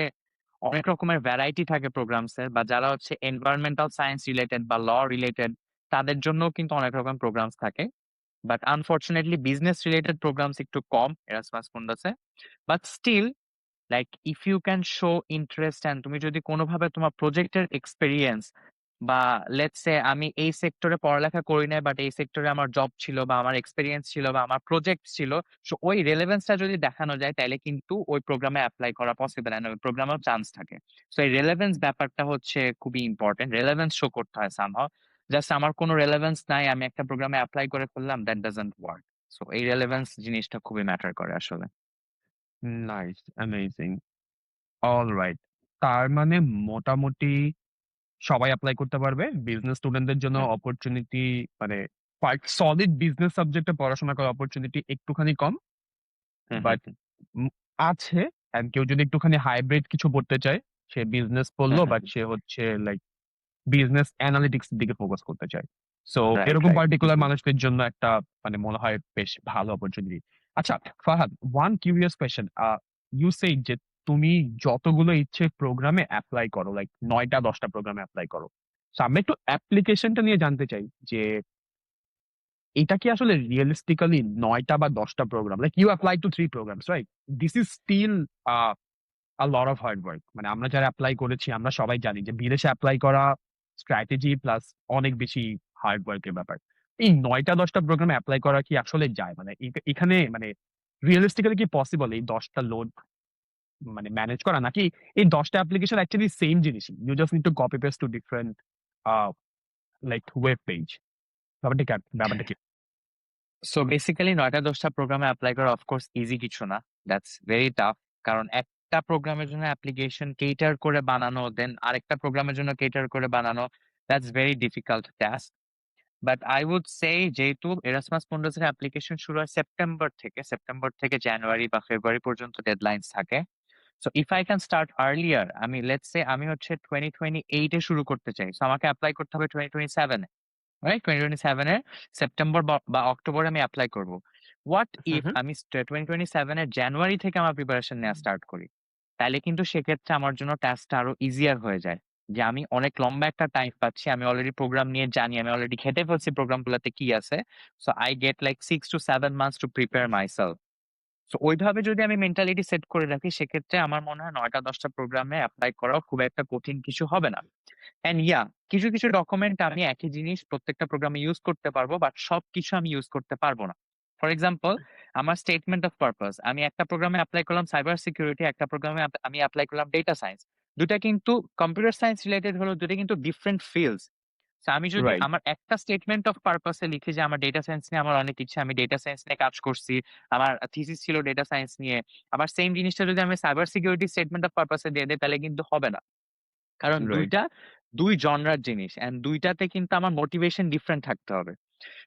অনেক রকমের ভ্যারাইটি থাকে প্রোগ্রামস এর, বা যারা হচ্ছে এনভায়রনমেন্টাল সায়েন্স রিলেটেড বা ল রিলেটেড, তাদের জন্য কিন্তু অনেক রকম প্রোগ্রামস থাকে। But unfortunately business related programs একটু কম এরাসমাস মুন্ডাসে। But still, like if you can show interest and তুমি যদি কোনোভাবে তোমার প্রজেক্টের এক্সপেরিয়েন্স, বা লেটস সে আমি এই সেক্টরে পড়ালেখা করি নাই, বাট এই সেক্টরে আমার জব ছিল বা আমার এক্সপেরিয়েন্স ছিল বা আমার প্রজেক্ট ছিল, সো ওই রেলেভেন্সটা যদি দেখানো যায়, তাহলে কিন্তু ওই প্রোগ্রামে অ্যাপ্লাই করা পসিবল, এন্ড ওই প্রোগ্রামেও চান্স থাকে। সো এই রেলেভেন্স ব্যাপারটা হচ্ছে খুবই ইম্পর্টেন্ট। রেলেভেন্স শো করতে হয় সামহাও। জাস্ট আমার কোনো রেলেভেন্স নাই, আমি একটা প্রোগ্রামে অ্যাপ্লাই করে ফেললাম, দ্যাট ডাজন্ট ওয়ার্ক। সো এই রেলেভেন্স জিনিসটা খুবই ম্যাটার করে আসলে। Nice, amazing. অলরাইট। তার মানে মোটামুটি সবাই এপ্লাই করতে পারবে। বিজনেস স্টুডেন্টদের জন্য হুম, অপরচুনিটি মানে সলিড বিজনেস সাবজেক্টে পড়াশোনা করার অপরচুনিটি একটুখানি কম, হুম, হুম, বাট আছে। এন্ড কেউ যদি একটুখানি হাইব্রিড কিছু পড়তে চায়, সে বিজনেস হুম, পড়লো, হুম, বাট সে হচ্ছে লাইক বিজনেস অ্যানালিটিক্স দিকে ফোকাস করতে চায়। সো রাইট, এরকম রাইট। পার্টিকুলার মানুষদের জন্য একটা মানে মনে হয় বেশ ভালো অপরচুনিটি। আচ্ছা Fahad, one curious question, you say যে তুমি যতগুলো ইচ্ছে প্রোগ্রামে অ্যাপ্লাই করো, লাইক 9টা 10টা প্রোগ্রামে অ্যাপ্লাই করো, So, আমি একটু অ্যাপ্লিকেশনটা নিয়ে জানতে চাই যে এটা কি আসলে রিয়েলিস্টিক্যালি 9টা বা 10টা programme, like you apply to 3 programmes, right? This is still a lot of hard work. মানে আমরা যারা এপ্লাই করেছি আমরা সবাই জানি যে বিদেশে এপ্লাই করা স্ট্র্যাটেজি প্লাস অনেক বেশি হার্ড ওয়ার্কের ব্যাপার। এই 9টা 10টা প্রোগ্রামে এপ্লাই করা কি আসলে যায়? মানে এখানে মানে রিয়েলিস্টিক্যালি কি পসিবল এই 10টা লোড মানে ম্যানেজ করা, নাকি এই 10টা অ্যাপ্লিকেশন অ্যাকচুয়ালি সেম জিনিসই, you just need to copy paste to different like web page? ব্যাপারটা কি? সো বেসিক্যালি ৯টা ১০টা প্রোগ্রামে এপ্লাই করা অফকোর্স ইজি কিছু না। That's very tough. কারণ একটা প্রোগ্রামের জন্য অ্যাপ্লিকেশন কেটার করে বানানো, দেন আরেকটা প্রোগ্রামের জন্য কেটার করে বানানো, that's very difficult task. But I would say, যেহেতু এরাসমাস মুন্ডাসের অ্যাপ্লিকেশন শুরু হয় সেপ্টেম্বর থেকে জানুয়ারি বা ফেব্রুয়ারি পর্যন্ত ডেডলাইনস থাকে। So if I can start earlier, আমি লেটস সে আমি হচ্ছে 2028 এ শুরু করতে চাই। সো আমাকে অ্যাপ্লাই করতে হবে 2027 এ। রাইট? 2027 এর সেপ্টেম্বর বা অক্টোবরে আমি এপ্লাই করব। হোয়াট হুম, ইফ হুম। আমি 2027 এর জানুয়ারি থেকে আমার প্রিপারেশন নেওয়া স্টার্ট করি? তাইলে কিন্তু সেক্ষেত্রে আমার জন্য টাস্কটা আরো ইজিয়ার হয়ে যায়। যে আমি অনেক লম্বা একটা টাইম পাচ্ছি। আমি অলরেডি প্রোগ্রাম নিয়ে জানি। আমি অলরেডি ঘেঁটে ফেলছি প্রোগ্রামগুলাতে কি আছে। So I get like 6 to 7 months to prepare myself. So ওইভাবে যদি আমি মেন্টালিটি সেট করে রাখি, সেক্ষেত্রে আমার মনে হয় ৯টা ১০টা প্রোগ্রামে এপ্লাই করাও খুব একটা কঠিন কিছু হবে না। অ্যান্ড কিছু, কিছু ডকুমেন্ট আমি একই জিনিস প্রত্যেকটা প্রোগ্রামে ইউজ করতে পারবো, বাট সবকিছু আমি ইউজ করতে পারবো না। ফর এক্সাম্পল, আমার স্টেটমেন্ট অফ পারপাস আমি একটা প্রোগ্রামে এপ্লাই করলাম সাইবার সিকিউরিটি, একটা প্রোগ্রামে আমি এপ্লাই করলাম ডেটা সায়েন্স। ২ টা কিন্তু কম্পিউটার সায়েন্স রিলেটেড হলেও ২ টা কিন্তু ডিফারেন্ট ফিল্ডস। সো আমি যদি রাইট। আমার একটা স্টেটমেন্ট অফ পারপাস এ লিখি যে আমার ডেটা সায়েন্স নিয়ে আমার অনেক ইচ্ছা, আমি ডেটা সায়েন্স নিয়ে কাজ করছি। আমার থিসিস ছিল ডেটা সায়েন্স নিয়ে। আবার সেম জিনিসটা যদি আমি cyber security statement of purpose এ দিয়ে দেই তাহলে কিন্তু হবে না। কারণ ২ রাইট। টা ২ জনরার জিনিস অ্যান্ড ২ টাতে কিন্তু আমার মোটিভেশন ডিফারেন্ট থাকতে হবে।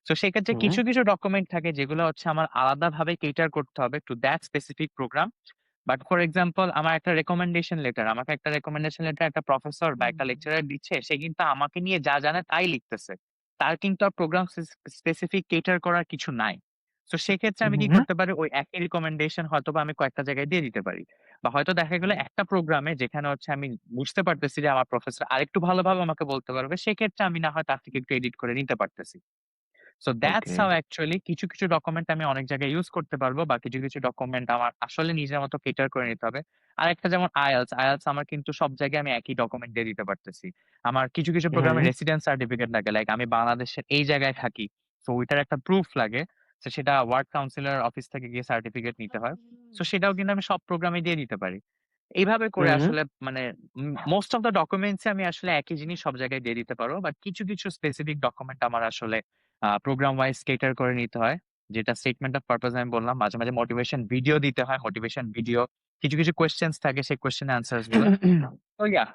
সো সেক্ষেত্রে হুম, কিছু, কিছু ডকুমেন্ট থাকে যেগুলো হচ্ছে আমার আলাদাভাবে কেটার করতে হবে to that specific programme. But for example আমার একটা রেকমেন্ডেশন লেটার, আমাকে একটা রেকমেন্ডেশন লেটার একটা প্রফেসর বা একটা লেকচারার দিচ্ছে, সে কিন্তু আমাকে নিয়ে যা জানে তাই লিখতেছে। তার কিন্তু আর প্রোগ্রাম স্পেসিফিক কেটার করার কিছু নাই। সো সেক্ষেত্রে আমি কি হুম, করতে পারি, ওই একই রিকমেন্ডেশন হয়তোবা আমি কয়েকটা জায়গায় দিয়ে দিতে পারি। বা হয়তো দেখা গেল একটা প্রোগ্রামে যেখানে হচ্ছে আমি বুঝতে পারতেছি যে আমার প্রফেসর আরেকটু ভালোভাবে আমাকে বলতে পারবে, সেক্ষেত্রে আমি না হয় তার থেকে একটু এডিট করে নিতে পারতেছি। So that's okay. How actually কিছু, কিছু ডকুমেন্ট আমি অনেক জায়গায় ইউজ করতে পারবো বা কিছু, কিছু ডকুমেন্ট আমার আসলে নিজের মতো কেটার করে নিতে হবে। আরেকটা যেমন IELTS আমার কিন্তু সব জায়গায় আমি একই ডকুমেন্ট দিয়ে দিতে পারতেছি। আমার কিছু, কিছু প্রোগ্রামে হুম, রেসিডেন্স সার্টিফিকেট লাগে। লাইক আমি বাংলাদেশের এই জায়গায় থাকি। সো ওইটার একটা প্রুফ লাগে। সো সেটা ওয়ার্ড কাউন্সিলর অফিস থেকে গিয়ে সার্টিফিকেট নিতে হয়। সো সেটাও কিন্তু আমি সব প্রোগ্রামে দিয়ে দিতে পারি। এইভাবে করে হুম, আসলে মানে মোস্ট অফ দ্যা ডকুমেন্টস এ আমি আসলে একই জিনিস সব জায়গায় দিয়ে দিতে পারবো। বাট কিছু, কিছু স্পেসিফিক ডকুমেন্ট আমার আসলে প্রোগ্রাম ওয়াইজ কেটার করে নিতে হয়। যেটা স্টেটমেন্ট অফ পারপাস আমি বললাম। মাঝে, মাঝে মোটিভেশন ভিডিও দিতে হয়। Motivation video. কিছু, কিছু কোয়েশ্চেনস থাকে সেই কোয়েশ্চেন অ্যান্সারস গুলো।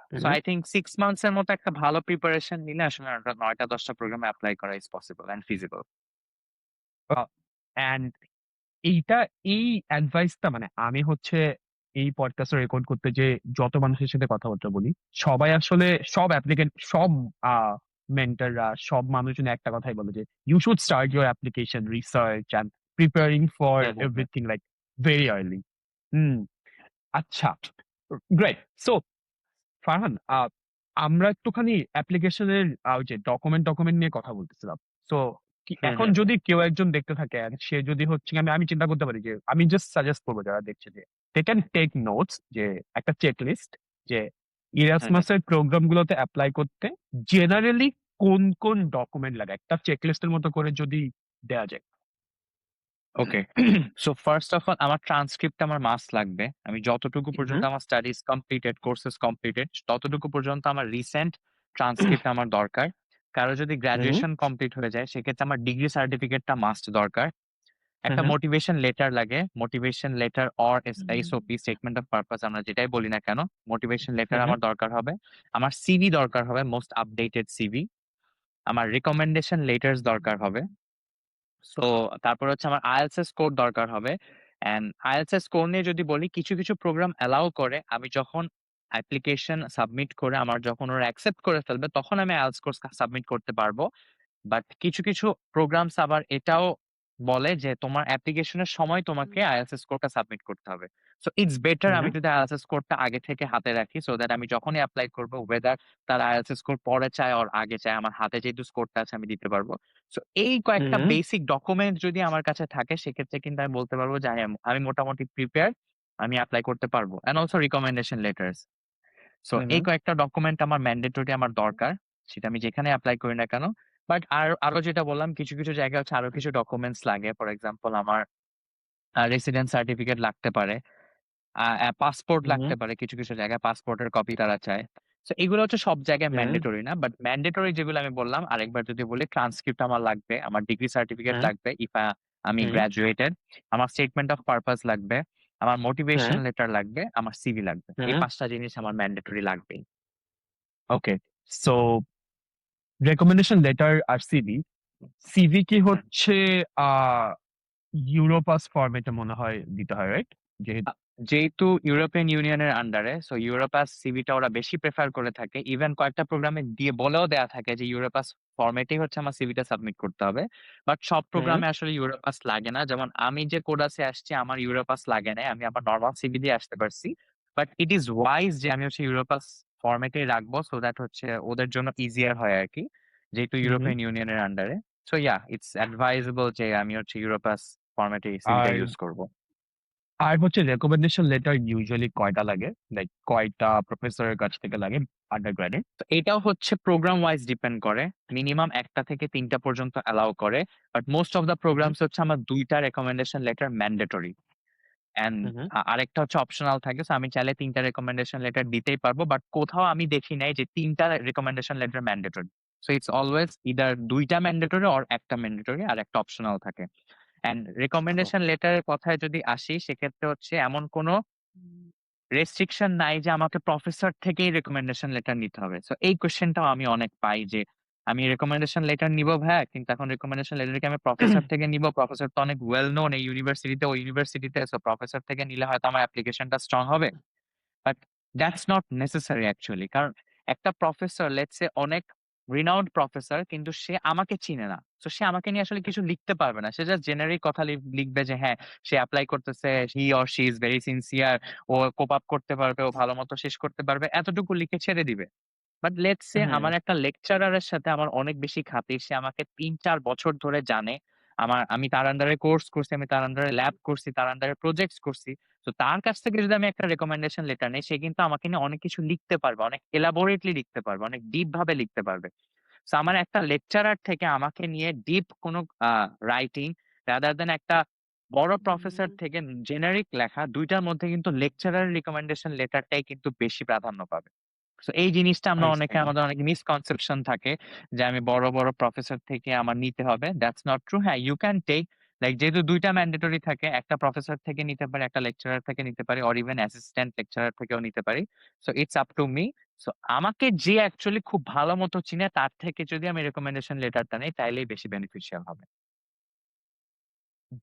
তো so hmm. I think 6 months এর মতো একটা ভালো প্রিপারেশন নিলে আসলে ৯ টা ১০ টা প্রোগ্রামে এপ্লাই করা ইস পসিবল অ্যান্ড ফিজিবল। অ্যান্ড এইটা এই অ্যাডভাইসটা মানে আমি হচ্ছে এই পডকাস্টটা রেকর্ড করতে যে যত মানুষের সাথে কথাবার্তা বলি, সবাই আসলে সব অ্যাপ্লিকেন্ট সব আ মেন্টররা সব মানুষজন একটা কথাই বলে যে, "You should start your application research and preparing for hmm, hmm, hmm. everything like very early." হুম, আচ্ছা। গ্রেট। সো ফারহান, আমরা একটুখানি অ্যাপ্লিকেশনের ওই যে ডকুমেন্ট নিয়ে কথা বলতেছিলাম। সো হুম, এখন হুম, হুম। যদি কেউ একজন দেখতে থাকে and সে যদি হচ্ছে গিয়ে আমি চিন্তা করতে পারি যে আমি জাস্ট সাজেস্ট করব যারা দেখছে যে they can take notes যে একটা চেকলিস্ট যে হুম, হুম। Erasmus এর প্রোগ্রাম গুলোতে এপ্লাই করতে জেনারেলি কোন, কোন ডকুমেন্ট লাগে? একটা চেকলিস্টের মতো করে যদি দেয়া যায়। ওকে। সো ফার্স্ট অফ অল আমার ট্রান্সক্রিপ্ট আমার মাস্ট লাগবে। আমি যতটুকু পর্যন্ত হুম, আমার স্টাডিজ কমপ্লিটেড, কোর্সেস কমপ্লিটেড ততটুকু পর্যন্ত আমার রিসেন্ট ট্রান্সক্রিপ্ট আমার দরকার। কারো যদি হুম, গ্র্যাজুয়েশন কমপ্লিট হয়ে যায় সেক্ষেত্রে আমার ডিগ্রি সার্টিফিকেটটা মাস্ট দরকার। একটা হুম, মোটিভেশন লেটার লাগে। Motivation letter or SOP statement of purpose আমরা যেটাই বলি না কেন, মোটিভেশন লেটার হুম, আমার দরকার হবে। আমার সিভি দরকার হবে, মোস্ট আপডেটেড সিভি। আমার রিকমেন্ডেশন লেটারস দরকার হবে। সো তারপর হচ্ছে আমার IELTS এর স্কোর দরকার হবে। অ্যান্ড IELTS এর স্কোর নিয়ে যদি বলি, কিছু, কিছু প্রোগ্রাম অ্যালাও করে আমি যখন অ্যাপ্লিকেশন সাবমিট করে আমার যখন ওরা অ্যাকসেপ্ট করে ফেলবে তখন আমি IELTS স্কোর সাবমিট করতে পারবো। বাট কিছু, কিছু প্রোগ্রামস আবার এটাও বলে যে তোমার অ্যাপ্লিকেশনের সময় তোমাকে IELTS এর স্কোরটা সাবমিট করতে হবে। সো ইটস বেটার হুম, আমি যদি IELTS এর স্কোরটা আগে থেকে হাতে রাখি সো দ্যাট আমি যখনই এপ্লাই করব whether তারা IELTS এর স্কোর পরে চায় অর আগে চায়, আমার হাতে যেহেতু স্কোরটা আছে আমি দিতে পারবো। সো এই কয়েকটা হুম, বেসিক ডকুমেন্ট যদি আমার কাছে থাকে সেক্ষেত্রে কিন্তু আমি বলতে পারবো যে আমি মোটামুটি প্রিপেয়ার্ড, আমি এপ্লাই করতে পারবো। And also recommendation letters. So এই হুম, কয়েকটা ডকুমেন্ট আমার ম্যান্ডেটরি আমার দরকার। সেটা আমি যেখানে এপ্লাই করি না কেন। বাট আরো যেটা বললাম কিছু, কিছু জায়গায় হচ্ছে আরো কিছু ডকুমেন্টস লাগে। ফর এক্সাম্পল আমার রেসিডেন্স সার্টিফিকেট লাগতে পারে। পাসপোর্ট হুম, লাগতে পারে। কিছু, কিছু জায়গায় পাসপোর্টের কপি তারা চায়। সো এগুলো হচ্ছে সব জায়গায় হুম, ম্যান্ডেটরি না। বাট ম্যান্ডেটরি যেগুলো আমি বললাম আরেকবার যদি বলি, ট্রান্সক্রিপ্ট আমার লাগবে। আমার ডিগ্রি সার্টিফিকেট হুম, লাগবে আমি হুম, গ্র্যাজুয়েটেড। আমার স্টেটমেন্ট অফ পারপাস লাগবে। আমার হুম, মোটিভেশন লেটার লাগবে। আমার সিভি লাগবে। এই হুম। ৫ টা জিনিস আমার ম্যান্ডেটরি লাগবেই। ওকে। সো রেকমেন্ডেশন লেটার আর সিভি। সিভি কি হুম। হচ্ছে আহ ইউরোপাস ফরম্যাটে মনে হয় দিতে হয়, রাইট? যেহেতু আ যেহেতু ইউরোপিয়ান ইউনিয়নের আন্ডারে, সো ইউরোপাস সিভিটা ওরা বেশি প্রেফার করে থাকে। ইভেন কয়েকটা প্রোগ্রামে দিয়ে বলেও দেয়া থাকে যে ইউরোপাস ফরম্যাটেই হচ্ছে আমার সিভিটা সাবমিট করতে হবে। বাট সব হুম, প্রোগ্রামে আসলে ইউরোপাস লাগে না। যেমন আমি যে কোডাসে আসছি আমার ইউরোপাস লাগে নাই। আমি আমার নরমাল সিভি দিয়ে আসতে পারছি। বাট ইট ইস ওয়াইজ যে আমি হচ্ছে ইউরোপাস ফরম্যাটেই রাখবো সো দ্যাট হচ্ছে ওদের জন্য ইজিয়ার হয় আরকি। যেহেতু হুম। ইউরোপিয়ান ইউনিয়নের আন্ডারে। সো ইটস অ্যাডভাইজেবল যে আমি হচ্ছে ইউরোপাস ফরম্যাটে সিভিটা আর ইউজ করব। আর হচ্ছে রেকমেন্ডেশন লেটার ইউজুয়ালি কয়টা লাগে? লাইক কয়টা প্রফেসরের কাছ থেকে লাগে আন্ডার গ্রেডে? তো এটাও হচ্ছে প্রোগ্রাম ওয়াইজ ডিপেন্ড করে। মিনিমাম ১টা থেকে ৩টা পর্যন্ত অ্যালাও করে। But most of the hmm, programs হচ্ছে আমার ২ টা রেকমেন্ডেশন লেটার ম্যান্ডেটরি। অ্যান্ড হুম, আরেকটা হচ্ছে অপশনাল থাকে। সো আমি চাইলে ৩ টা রেকমেন্ডেশন লেটার দিতেই পারবো। বাট কোথাও আমি দেখি নাই যে ৩ টা recommendation letter mandatory. So it's always either ২ টা ম্যান্ডেটরি অর ১ টা ম্যান্ডেটরি আর ১ টা অপশনাল থাকে। And hmm. রেকমেন্ডেশন লেটারের কথায় যদি আসি, সেক্ষেত্রে হচ্ছে এমন কোনো রেস্ট্রিকশন নাই যে আমাকে প্রফেসর থেকেই রেকমেন্ডেশন লেটার নিতে হবে। সো এই কোয়েশ্চেনটাও আমি অনেক পাই যে, আমি রেকমেন্ডেশন লেটার নিবো ভাইয়া, কিন্তু এখন রেকমেন্ডেশন লেটার কি আমি প্রফেসর থেকে নিবো? প্রফেসর তো অনেক ওয়েল নোন এই ইউনিভার্সিটিতে, ওই ইউনিভার্সিটিতে। সো প্রফেসর থেকে নিলে হয়তো আমার অ্যাপ্লিকেশনটা স্ট্রং হবে। But that's not necessary actually. কারণ একটা প্রফেসর, লেটস সে অনেক রিনাউন্ড প্রফেসর, কিন্তু সে আমাকে চিনে না। সো সে আমাকে নিয়ে আসলে কিছু লিখতে পারবে না। সে জাস্ট জেনেরিক কথা লিখবে যে হ্যাঁ, সে এপ্লাই করতেছে, he or she is very sincere, ও কোপ আপ করতে পারবে, ও ভালো মতো শেষ করতে পারবে। এতটুকু লিখে ছেড়ে দিবে। বাট লেটস সে হুম, আমার একটা লেকচারারের সাথে আমার অনেক বেশি খাতির। সে আমাকে ৩-৪ বছর ধরে জানে। আমি তার আন্ডারে কোর্স করছি, আমি তার আন্ডারে ল্যাব করছি, তার আন্ডারে প্রজেক্টস করছি। তো তার কাছ থেকে যদি আমি একটা রেকমেন্ডেশন লেটার নেই, সে কিন্তু আমাকে নিয়ে অনেক কিছু লিখতে পারবে, অনেক এলাবোরেটলি লিখতে পারবে, অনেক ডিপ ভাবে লিখতে পারবে। সো আমার একটা লেকচারার থেকে আমাকে নিয়ে ডিপ কোনো রাইটিং রাদার দ্যান একটা বড় প্রফেসর থেকে জেনারিক লেখা, ২ টার মধ্যে কিন্তু লেকচারার রিকমেন্ডেশন লেটারটাই কিন্তু বেশি প্রাধান্য পাবে। সো এই জিনিসটা আমরা আই সি। অনেকে, আমাদের অনেক মিসকনসেপশন থাকে যে আমি বড়, বড় প্রফেসর থেকে আমার নিতে হবে। That's not true. হ্যাঁ, ইউ ক্যান টেক, লাইক যেহেতু ২ টা ম্যান্ডেটরি থাকে, একটা প্রফেসর থেকে নিতে পারি, একটা লেকচারার থেকে নিতে পারি, অর ইভেন অ্যাসিস্ট্যান্ট লেকচারার থেকেও নিতে পারি। So it's up to me. So আমাকে যে অ্যাকচুয়ালি খুব ভালো মতো চিনে, তার থেকে যদি আমি রেকমেন্ডেশন লেটারটা নেই, তাইলেই বেশি বেনিফিশিয়াল হবে।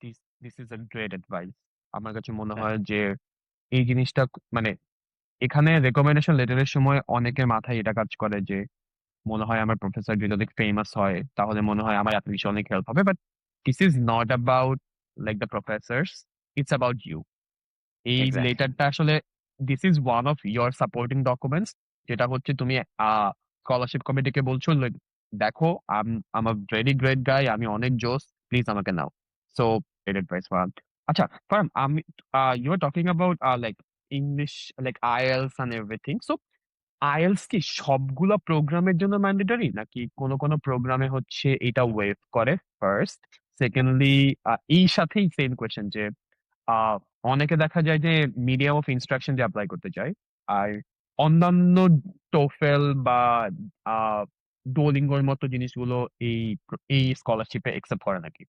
This this is a great advice. আমার কাছে মনে হ্যাঁ। হয় যে এই জিনিসটা মানে এখানে রেকমেন্ডেশন লেটারের সময় অনেকের মাথায় এটা কাজ করে যে মনে হয় আমার প্রফেসর যদি অনেক ফেমাস হয় তাহলে মনে হয় আমার অ্যাপ্লিকেশন অনেক হেল্প হবে, but this is not about like the professors, it's about you. এই এক্সাক্টলি। লেটারটা আসলে this is one of your supporting documents, যেটা হচ্ছে তুমি স্কলারশিপ কমিটিকে বলছো like, দেখো আম ভেরি গ্রেট গাই, আমি অনেক জোস, প্লিজ আমাকে নাও। So great advice Farhan. আচ্ছা ফারাম, আমি you are talking about like English, like IELTS and everything. So IELTS কি সবগুলা প্রোগ্রামের জন্য ম্যান্ডেটরি, নাকি কোনো কোনো প্রোগ্রামে হচ্ছে এটা ওয়েভ করে? ফার্স্ট, সেকেন্ডলি এই সাথেই সেম কোয়েশ্চেন যে আহ অনেকে দেখা যায় যে মিডিয়াম অফ ইনস্ট্রাকশন দিয়ে অ্যাপ্লাই করতে চায়, আর অন্যান্য টোফেল বা ডুওলিঙ্গোর মতো জিনিসগুলো এই এই স্কলারশিপে একসেপ্ট করে নাকি?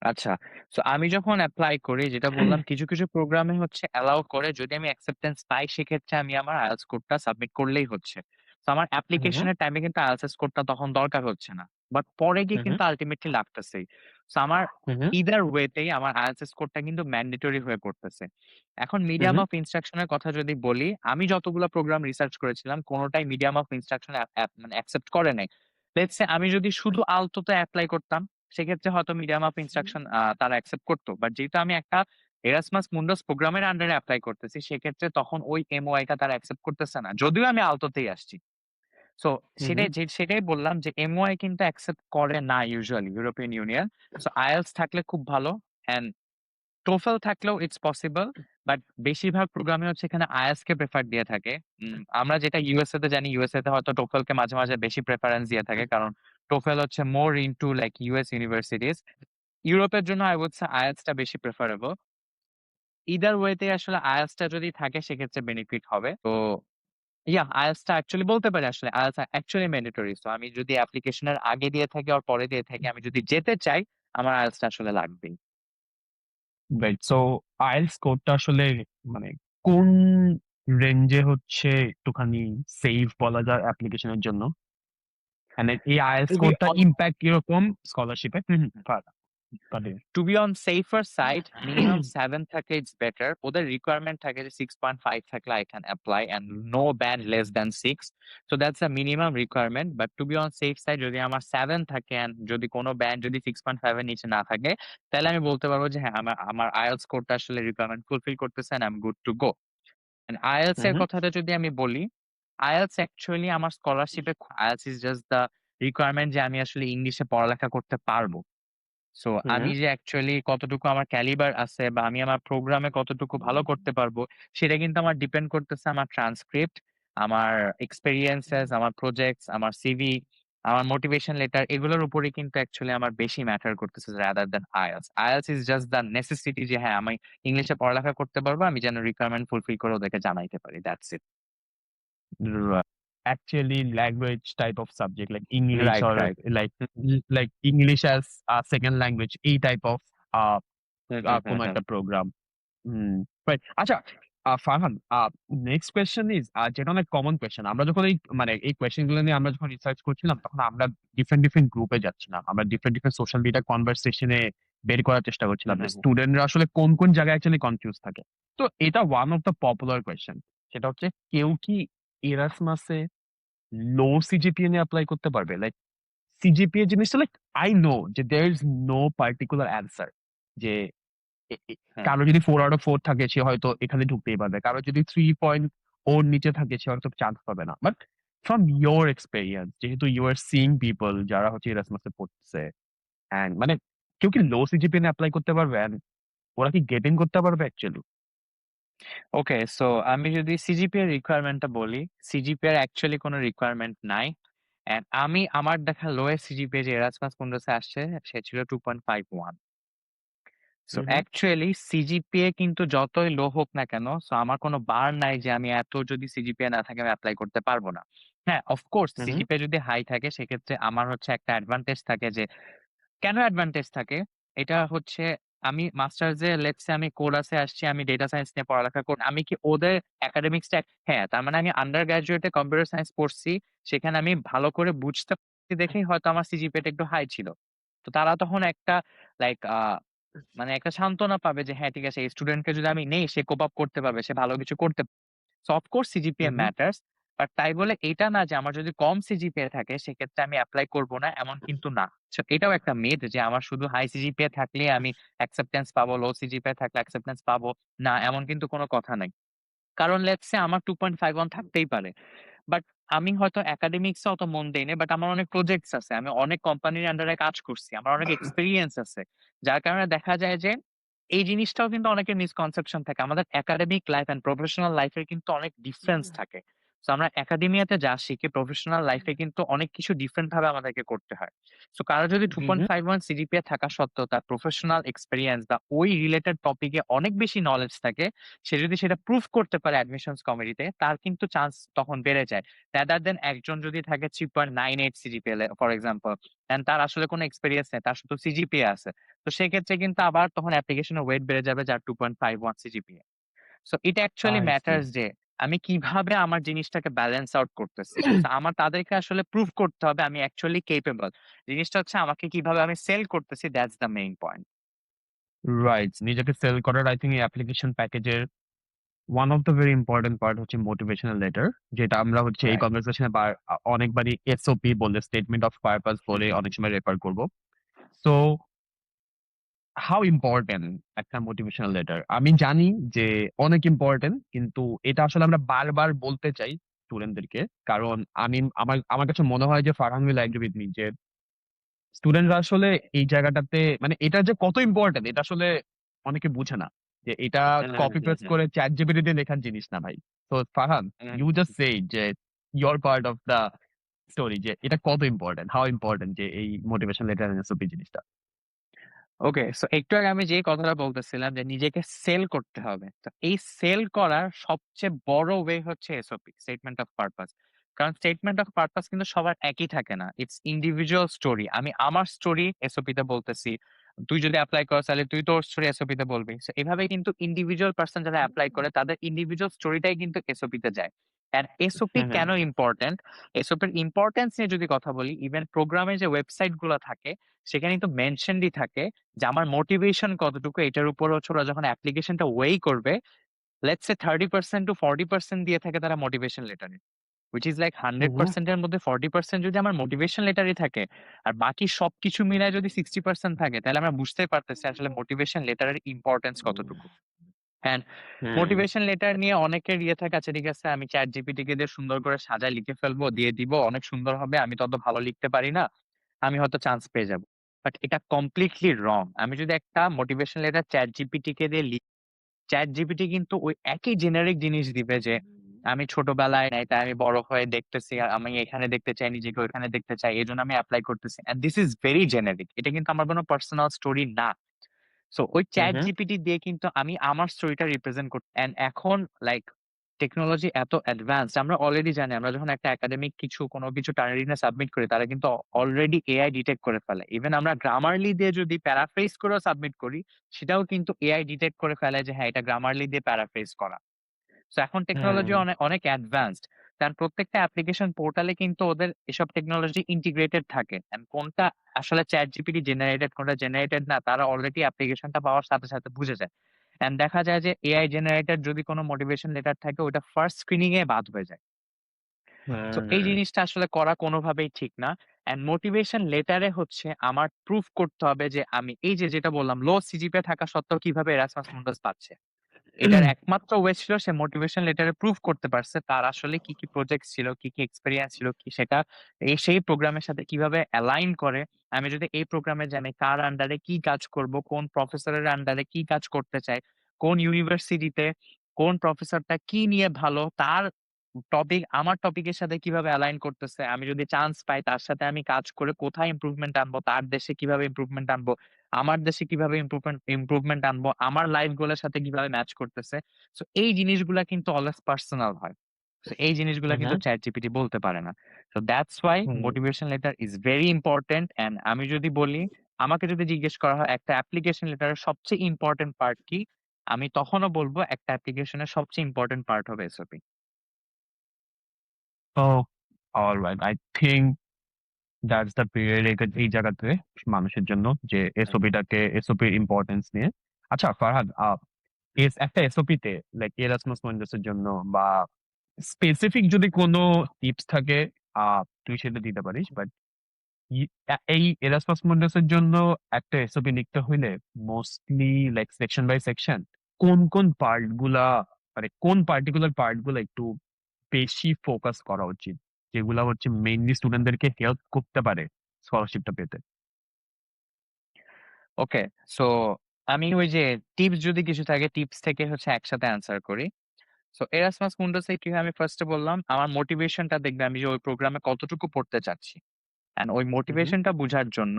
আচ্ছা। সো আমি যখন এপ্লাই করি, যেটা বললাম, কিছু, কিছু প্রোগ্রামে হচ্ছে অ্যালাও করে, যদি আমি অ্যাকসেপ্টেন্স পাই সেক্ষেত্রে আমি আমার IELTS স্কোরটা সাবমিট করলেই হচ্ছে। তো আমার হুম, অ্যাপ্লিকেশনের টাইমে কিন্তু IELTS স্কোরটা তখন দরকার হচ্ছে না। বাট পরে গিয়ে হুম, কিন্তু আল্টিমেটলি লাগতেছেই। সো আমার হুম, either way তেই আমার IELTS স্কোরটা কিন্তু ম্যান্ডেটরি হয়ে পড়তেছে। এখন মিডিয়াম হুম, অফ ইনস্ট্রাকশন এর কথা যদি বলি, আমি যতগুলা প্রোগ্রাম রিসার্চ করেছিলাম, কোনটাই মিডিয়াম অফ ইনস্ট্রাকশন মানে অ্যাকসেপ্ট করে নাই। লেটস সে আমি যদি শুধু আলতোতে এপ্লাই করতাম, সেক্ষেত্রে হয়তো মিডিয়াম অফ ইনস্ট্রাকশন তারা অ্যাকসেপ্ট করত। বাট যেহেতু আমি একটা এরাসমাস মুন্ডাস প্রোগ্রামের আন্ডারে এপ্লাই করতেছি, সেক্ষেত্রে তখন ওই MOI টা তারা অ্যাকসেপ্ট করতেছে না। যদিও আমি আলতোতেই আসছি। সো হুম, সেটাই বললাম যে MOI কিন্তু অ্যাকসেপ্ট করে না usually European Union. So IELTS থাকলে খুব ভালো, অ্যান্ড TOEFL থাকলেও ইটস পসিবল। বাট বেশিরভাগ প্রোগ্রামে হচ্ছে এখানে IELTS কে প্রেফার দিয়ে থাকে। আমরা যেটা USA তে জানি, USA তে হয়তো TOEFL কে মাঝে, মাঝে বেশি প্রেফারেন্স দিয়ে থাকে। কারণ TOEFL হচ্ছে মোর ইনটু লাইক US ইউনিভার্সিটিজ। ইউরোপের জন্য I would say IELTS টা বেশি প্রেফারেবল। either way তে আসলে IELTS টা যদি থাকে সেক্ষেত্রে বেনিফিট হবে। তো IELTS টা অ্যাকচুয়ালি বলতে পারি, আসলে IELTS অ্যাকচুয়ালি ম্যান্ডেটরি। সো আমি যদি অ্যাপ্লিকেশনের আগে দিয়ে থাকি আর পরে দিয়ে থাকি, আমি যদি যেতে চাই, আমার IELTS টা আসলে লাগবেই। রাইট। সো আইএলটিএস স্কোরটা আসলে মানে কোন রেঞ্জে হচ্ছে একটুখানি সেফ বলা যায় অ্যাপ্লিকেশনের জন্য? মানে এই আইএলটিএস টু বি স্কোরটা ইম্প্যাক্ট কিরকম স্কলারশিপে? Hmm, hmm, continue. To be on safer side, minimum 7 থাকলে ইটস বেটার। ওদের রিকোয়ারমেন্ট থাকে যে 6.5 থাকলে I can apply, and no band less than 6। So that's a minimum requirement. But to be on safe side, যদি আমার 7 থাকে and যদি কোনো ব্যান্ড যদি 6.5 এর নিচে না থাকে, তাহলে আমি বলতে পারবো যে হ্যাঁ, আমার আমার IELTS স্কোরটা আসলে রিকোয়ারমেন্ট ফুলফিল করতেছে, and I am good to go. And IELTS হুম, এর হুম, কথাটা যদি আমি বলি, IELTS অ্যাকচুয়ালি আমার স্কলারশিপে IELTS is just the requirement যে আমি আসলে ইংলিশে পড়ালেখা করতে পারবো। সো আমি হুম। যে অ্যাকচুয়ালি কতটুকু আমার ক্যালিবার আছে বা আমি আমার প্রোগ্রামে কতটুকু ভালো করতে পারবো, সেটা কিন্তু আমার ডিপেন্ড করতেছে আমার ট্রান্সক্রিপ্ট, আমার এক্সপেরিয়েন্সেস, আমার প্রজেক্টস, আমার সিভি, আমার মোটিভেশন লেটার এগুলোর উপরেই কিন্তু অ্যাকচুয়ালি আমার বেশি ম্যাটার করতেছে rather than IELTS। IELTS is just the necessity যে হ্যাঁ, আমি ইংলিশে পড়ালেখা করতে পারবো। আমি যেন রিকোয়ারমেন্ট ফুলফিল করে ওদেরকে জানাইতে পারি। That's it. Right. Actually, language type of subject like English right, or right. like hmm, like English as a second language, এই type of uh, hmm, hmm, হুম, কোনো হুম। একটা program. রাইট। আচ্ছা, ফারহান, নেক্সট কোয়েশ্চেন ইজ যেটা অনেক common question. আমরা যখন মানে এই কোয়েশ্চেন গুলো নিয়ে আমরা যখন রিসার্চ করছিলাম তখন আমরা ডিফারেন্ট গ্রুপে যাচ্ছিলাম। আমরা ডিফারেন্ট সোশ্যাল মিডিয়া কনভারসেশনে বের করার চেষ্টা করছিলাম হুম, যে হুম, হুম। স্টুডেন্টরা আসলে কোন জায়গায় অ্যাকচুয়ালি কনফিউজ থাকে। তো এটা one of the popular question. সেটা হচ্ছে কেউ কি এরাসমাসে লো সিজিপিএ নিয়ে এপ্লাই করতে পারবে? লাইক সিজিপিএ জিনিসটা লাইক আই নো যে there is no particular answer যে এ এ হুম। কারো যদি 4 আউট অফ 4 থাকে সে হয়তো এখানে ঢুকতেই পারবে। কারো যদি 3 ওর নিচে থাকে সে হয়তো চান্স পাবে না। বাট ফ্রম ইওর এক্সপেরিয়েন্স যেহেতু ইউ আর সিইং পিপল যারা হচ্ছে এরাসমাসে পড়তেছে অ্যান্ড মানে কেউ কি লো সিজিপিএ নিয়ে এপ্লাই করতে পারবে? অ্যান্ড ওরা কি গেট ইন করতে পারবে অ্যাকচুয়ালি? ওকে, সো আমি যদি সিজিপিএ এর রিকোয়ারমেন্টটা বলি, সিজিপিএ এর অ্যাকচুয়ালি কোনো রিকোয়ারমেন্ট নাই। অ্যান্ড আমি আমার দেখা লোয়েস্ট সিজিপিএ যে এরাসমাস মুন্ডাসে আসছে সে ছিল 2.51। সো হুম, হুম, অ্যাকচুয়ালি সিজিপিএ কিন্তু যতই লো হোক না কেন, সো আমার কোনো বার নাই যে আমি এত যদি সিজিপিএ না থাকে আমি এপ্লাই করতে পারবো না। হ্যাঁ, অফকোর্স হুম, হুম, সিজিপিএ যদি হাই থাকে সেক্ষেত্রে আমার হচ্ছে একটা অ্যাডভান্টেজ থাকে যে কেন অ্যাডভান্টেজ থাকে? এটা হচ্ছে আমি মাস্টার্স এ লেটস সে আমি কোরাসে আসছি, আমি ডেটা সায়েন্স নিয়ে পড়ালেখা করি। আমি কি ওদের একাডেমিক্সটা হ্যাঁ, তার মানে আমি আন্ডার গ্র্যাজুয়েটে কম্পিউটার সায়েন্স পড়ছি। সেখানে আমি ভালো করে বুঝতে পারছি দেখেই হয়তো আমার সিজিপিএটা একটু হাই ছিল। তো তারা তখন একটা লাইক মানে একটা সান্ত্বনা পাবে যে হ্যাঁ, ঠিক আছে এই স্টুডেন্টকে যদি আমি নেই সে কোপ আপ করতে পারবে, সে ভালো কিছু করতে so of course hmm, CGPA hmm. Matters. But তাই বলে এটা না যে আমার যদি কম সিজিপিএ থাকে সেক্ষেত্রে আমি এপ্লাই করব না এমন কিন্তু না। সো এটাও একটা মিথ যে আমার শুধু হাই সিজিপিএ থাকলে আমি অ্যাকসেপ্টেন্স পাবো, লো সিজিপিএ থাকলে অ্যাকসেপ্টেন্স পাবো না এমন কিন্তু কোনো কথা নাই। কারণ লেটস সে আমার 2.51 থাকতেই পারে। বাট আমি হয়তো একাডেমিক্স এ অত মন দেই নাই। বাট আমার অনেক প্রজেক্টস আছে। আমি অনেক কোম্পানির আন্ডারে কাজ করছি। আমার অনেক এক্সপেরিয়েন্স আছে। যার কারণে দেখা যায় যে এই জিনিসটাও কিন্তু অনেকের মিসকনসেপশন থাকে। আমাদের academic life and professional life এর কিন্তু অনেক ডিফারেন্স থাকে। সো আমরা একাডেমিয়াতে যা শিখি প্রফেশনাল লাইফ এ কিন্তু অনেক কিছু ডিফারেন্ট ভাবে আমাদেরকে করতে হয়। সো কারো যদি হুম, হুম। 2.51 সিজিপিএ থাকা সত্ত্বেও তার প্রফেশনাল এক্সপেরিয়েন্স বা ওই রিলেটেড টপিকে অনেক বেশি নলেজ থাকে, সে যদি সেটা প্রুফ করতে পারে অ্যাডমিশনস কমিটিতে তার কিন্তু চান্স তখন বেড়ে যায়। রাদার দেন একজন যদি থাকে 3.98 সিজিপিএ ফর এক্সাম্পল এন্ড তার আসলে কোনো এক্সপেরিয়েন্স নেই, তার শুধু সিজিপিএ আছে। তো সেক্ষেত্রে কিন্তু আবার তখন অ্যাপ্লিকেশনের ওয়েট বেড়ে যাবে যার 2.51 সিজিপিএ। সো এটা অ্যাকচুয়ালি আই সি। ম্যাটার্স যে আমি কিভাবে আমার জিনিসটাকে ব্যালেন্স আউট করতেছি। সো আমার তাদেরকে আসলে প্রুভ করতে হবে আমি অ্যাকচুয়ালি কেপেবল। জিনিসটা হচ্ছে আমাকে কিভাবে আমি সেল করতেছি that's the main point. Right. নিজেকে সেল করার আই থিংক এই অ্যাপ্লিকেশন প্যাকেজের one of the very important part হচ্ছে মোটিভেশনাল লেটার, যেটা আমরা হচ্ছে এই রাইট। কনভারসেশনে অনেকবারই এসওপি বলে স্টেটমেন্ট অফ পারপাস বলে অনেক সময় রেফার করব। সো হাউ ইম্পর্টেন্ট একটা মোটিভেশনাল লেটার? আমি জানি যে অনেক ইম্পর্টেন্ট, কিন্তু এটা আসলে আমরা বারবার বলতে চাই স্টুডেন্টদেরকে। কারণ আমার আমার কাছে মনে হয় যে Farhan will agree with me যে স্টুডেন্টরা আসলে এই জায়গাটাতে মানে এটা যে কত ইম্পর্টেন্ট এটা আসলে অনেকে বুঝে না। যে এটা হুম, হুম, কপি হুম, পেস্ট হুম, করে চ্যাট জিপিটি দিয়ে লেখার জিনিস না ভাই। তো Farhan, hmm, you just say যে your part of the story যে এটা কত ইম্পর্টেন্ট, হাউ ইম্পর্টেন্ট যে এই মোটিভেশন লেটার এন্ড এসওপি জিনিসটা। ওকে, সো একটু আগে আমি যে কথাটা বলতেছিলাম যে নিজেকে সেল করতে হবে। তো এই সেল করার সবচেয়ে বড় ওয়ে হচ্ছে এসওপি, স্টেটমেন্ট অফ পারপাস। কারণ স্টেটমেন্ট অফ পারপাস কিন্তু সবার একই থাকে না। It's individual story. আমি আমার স্টোরি এসওপি তে বলতেছি। তুই যদি এপ্লাই করস তাহলে তুই তোর স্টোরি এসওপি তে বলবি। সো এভাবে কিন্তু ইন্ডিভিজুয়াল পারসন যারা এপ্লাই করে তাদের ইন্ডিভিজুয়াল স্টোরিটাই কিন্তু এসওপি তে যায়। এন্ড এসওপি হুম, হুম, কেন ইম্পর্টেন্ট? এসওপির ইম্পর্টেন্স নিয়ে যদি কথা বলি, ইভেন প্রোগ্রামে যে ওয়েবসাইট গুলো থাকে সেখানে কিন্তু মেনশনডই থাকে যে আমার মোটিভেশন কতটুকু এটার উপর হচ্ছে ওরা যখন অ্যাপ্লিকেশনটা ওয়েই করবে, লেটস সে 30% টু 40% দিয়ে থাকে তারা মোটিভেশন লেটারে। হুইচ ইজ লাইক হুম, 100% এর মধ্যে 40% যদি আমার মোটিভেশন লেটারই থাকে আর বাকি সবকিছু মিলায় যদি 60% থাকে তাহলে আমরা বুঝতেই পারতেছি আসলে মোটিভেশন লেটারের ইম্পর্টেন্স কতটুকু। And hmm. মোটিভেশন লেটার নিয়ে অনেকের ইয়ে থাকে আচ্ছা ঠিক আছে আমি চ্যাট জিপিটি কে দিয়ে সুন্দর করে সাজায় লিখে ফেলবো দিয়ে দিব অনেক সুন্দর হবে আমি তত ভালো লিখতে পারি না আমি হয়তো চান্স পেয়ে যাব। বাট এটা কমপ্লিটলি রং। আমি যদি একটা মোটিভেশন লেটার ChatGPT কে দিয়ে ChatGPT কিন্তু ওই একই জেনারিক জিনিস দিবে যে আমি ছোটবেলায় নাই তাই আমি বড় হয়ে দেখতেছি, আর আমি এখানে দেখতে চাই, নিজেকে ওইখানে দেখতে চাই, এই জন্য আমি অ্যাপ্লাই করতেছি, and this is very generic. এটা কিন্তু আমার কোনো পার্সোনাল স্টোরি না। সো ওই চ্যাট হুম, জিপিটি দিয়ে কিন্তু আমি আমার স্টোরিটা রিপ্রেজেন্ট করতে, এন্ড এখন লাইক টেকনোলজি এত অ্যাডভান্স, আমরা অলরেডি জানি আমরা যখন একটা একাডেমিক কোনো কিছু টার্নিনে সাবমিট করি তারা কিন্তু অলরেডি এআই ডিটেক্ট করে ফেলে। ইভেন আমরা গ্রামারলি দিয়ে যদি প্যারাফ্রেজ করেও সাবমিট করি, সেটাও কিন্তু এআই ডিটেক্ট করে ফেলে যে হ্যাঁ এটা গ্রামারলি দিয়ে প্যারাফ্রেজ করা। সো এখন টেকনোলজি হুম, অনেক অনেক অ্যাডভান্সড। কারণ প্রত্যেকটা অ্যাপ্লিকেশন পোর্টালে কিন্তু ওদের এসব টেকনোলজি ইন্টিগ্রেটেড থাকে, এন্ড কোনটা আসলে চ্যাট জিপিটি জেনারেটেড, কোনটা জেনারেটেড না, তারা অলরেডি অ্যাপ্লিকেশনটা পাওয়ার সাথে সাথে বুঝে যায়। এন্ড দেখা যায় যে এআই জেনারেটেড যদি কোনো মোটিভেশন লেটার থাকে, ওটা ফার্স্ট স্ক্রিনিং এ বাদ হয়ে যায়। তো এই হুম, জিনিসটা আসলে করা কোনোভাবেই ঠিক না। এন্ড মোটিভেশন লেটারে হচ্ছে আমার প্রুফ করতে হবে যে আমি এই যে যেটা বললাম লো সিজিপিএ থাকা সত্ত্বেও কিভাবে এরাসমাস মুন্ডাস পাচ্ছে। এটার একমাত্র ওয়ে ছিল সে মোটিভেশন লেটারে প্রুভ করতে পারছে তার আসলে কি কি প্রজেক্ট ছিল, কি কি এক্সপেরিয়েন্স ছিল, কি সেটা সেই প্রোগ্রামের সাথে কিভাবে অ্যালাইন করে। আমি যদি এই প্রোগ্রামে যাই আমি কার আন্ডারে কি কাজ করব, কোন প্রফেসরের আন্ডারে কি কাজ করতে চাই, কোন ইউনিভার্সিটিতে কোন প্রফেসরটা কি নিয়ে ভালো, তার টপিক আমার টপিকের সাথে কিভাবে অ্যালাইন করতেছে, আমি যদি চান্স পাই তার সাথে আমি কাজ করে কোথায় ইমপ্রুভমেন্ট আনবো, তার দেশে কিভাবে ইমপ্রুভমেন্ট আনবো, আমার দেশে কিভাবে ইমপ্রুভমেন্ট আনবো, আমার লাইফ গোলের সাথে কিভাবে ম্যাচ করতেছে। সো এই জিনিসগুলা কিন্তু অলওয়েজ পার্সোনাল হয়। সো এই জিনিসগুলা কিন্তু হুম, চ্যাট জিপিটি বলতে পারে না। So that's why hmm. Motivation letter is very important. And আমি যদি বলি, আমাকে যদি জিজ্ঞেস করা হয় একটা অ্যাপ্লিকেশন লেটারের সবচেয়ে ইম্পর্টেন্ট পার্ট কি, আমি তখনও বলবো একটা অ্যাপ্লিকেশনের সবচেয়ে ইম্পর্টেন্ট পার্ট হবে SOP. Oh, alright. I think that's the prerequisite এই জায়গাতে মানুষের জন্য যে এসওপির ইম্পর্টেন্স নিয়ে। আচ্ছা ফারহাদ, একটা এসওপি তে লাইক এরাসমাস মুন্ডাস এর জন্য বা স্পেসিফিক যদি কোনো টিপস থাকে তুই সেটা দিতে পারিস। বাট এই এরাসমাস মুন্ডাস এর জন্য একটা এসওপি লিখতে হইলে mostly like section by section কোন কোন পার্ট গুলা, মানে কোন পার্টিকুলার পার্ট গুলা একটু বেশি ফোকাস করা উচিত, যেগুলা হচ্ছে মেইনলি স্টুডেন্টদেরকে হেল্প করতে পারে স্কলারশিপটা পেতে। ওকে, সো আমি ওই যে টিপস যদি কিছু থাকে টিপস থেকে হচ্ছে একসাথে অ্যান্সার করি। সো এরাসমাস মুন্ডাসে কিভাবে আমি ফার্স্টে বললাম আমার মোটিভেশনটা দেখবে আমি যে ওই প্রোগ্রামে কতটুকু পড়তে চাচ্ছি, এন্ড ওই হুম, মোটিভেশনটা বোঝার জন্য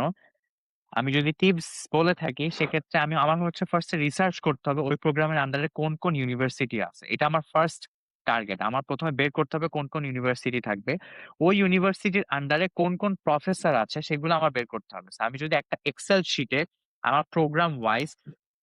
আমি যদি টিপস বলে থাকি সেক্ষেত্রে আমার হচ্ছে ফার্স্টে রিসার্চ করতে হবে ওই প্রোগ্রামের আন্ডারে কোন কোন ইউনিভার্সিটি আছে। এটা আমার ফার্স্ট টার্গেট। আমার প্রথমে বের করতে হবে কোন কোন ইউনিভার্সিটি থাকবে, ওই ইউনিভার্সিটির আন্ডারে কোন কোন প্রফেসর আছে সেগুলো আমার বের করতে হবে। So, আমি যদি একটা এক্সেল শিটে আমার প্রোগ্রাম ওয়াইজ,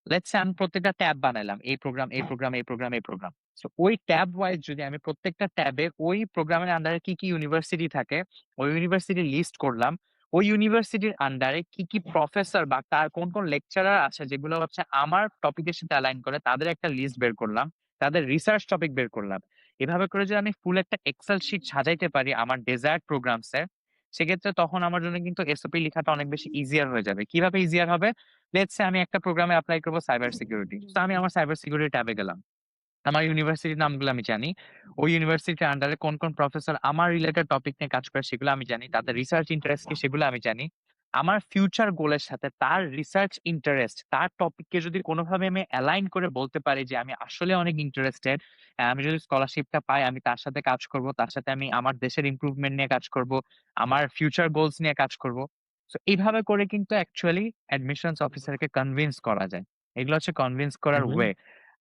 লেটস সে আমি প্রত্যেকটা ট্যাব বানাইলাম, এই প্রোগ্রাম এই প্রোগ্রাম এই প্রোগ্রাম এই প্রোগ্রাম। সো ওই ট্যাব ওয়াইজ যদি আমি প্রত্যেকটা ট্যাবে ওই প্রোগ্রামের আন্ডারে কি কি ইউনিভার্সিটি থাকে ওই ইউনিভার্সিটি লিস্ট করলাম, ওই ইউনিভার্সিটির আন্ডারে কি কি প্রফেসর বা তার কোন কোন লেকচারার আছে যেগুলো হচ্ছে আমার টপিকের সাথে অ্যালাইন করে তাদের একটা লিস্ট বের করলাম, তাদের রিসার্চ টপিক বের করলাম। এভাবে করে যদি আমি ফুল একটা এক্সেল শিট সাজাইতে পারি আমার ডেজায়ার্ড প্রোগ্রামসের, সেক্ষেত্রে তখন আমার জন্য কিন্তু এসওপি লেখাটা অনেক বেশি ইজিয়ার হয়ে যাবে। কিভাবে ইজিয়ার হবে? লেটস সে আমি একটা প্রোগ্রামে অ্যাপ্লাই করবো সাইবার সিকিউরিটি, তো আমি আমার সাইবার সিকিউরিটি ট্যাবে গেলাম, আমার ইউনিভার্সিটির নামগুলো আমি জানি, ওই ইউনিভার্সিটির আন্ডারে কোন কোন প্রফেসর আমার রিলেটেড টপিক নিয়ে কাজ করে সেগুলো আমি জানি, তাদের রিসার্চ ইন্টারেস্ট কি সেগুলো আমি জানি। আমার ফিউচার গোলের সাথে তার রিসার্চ ইন্টারেস্ট, তার টপিককে যদি কোনোভাবে আমি অ্যালাইন করে বলতে পারি যে আমি আসলে অনেক ইন্টারেস্টেড, আমি যদি স্কলারশিপটা পাই আমি তার সাথে কাজ করব, তার সাথে আমি আমার দেশের ইমপ্রুভমেন্ট নিয়ে কাজ করব, আমার ফিউচার গোলস নিয়ে কাজ করব। তো এইভাবে করে কিন্তু অ্যাকচুয়ালি অ্যাডমিশনস অফিসারকে কনভিন্স করা যায়। এগুলো হচ্ছে কনভিন্স করার হুম, ওয়ে।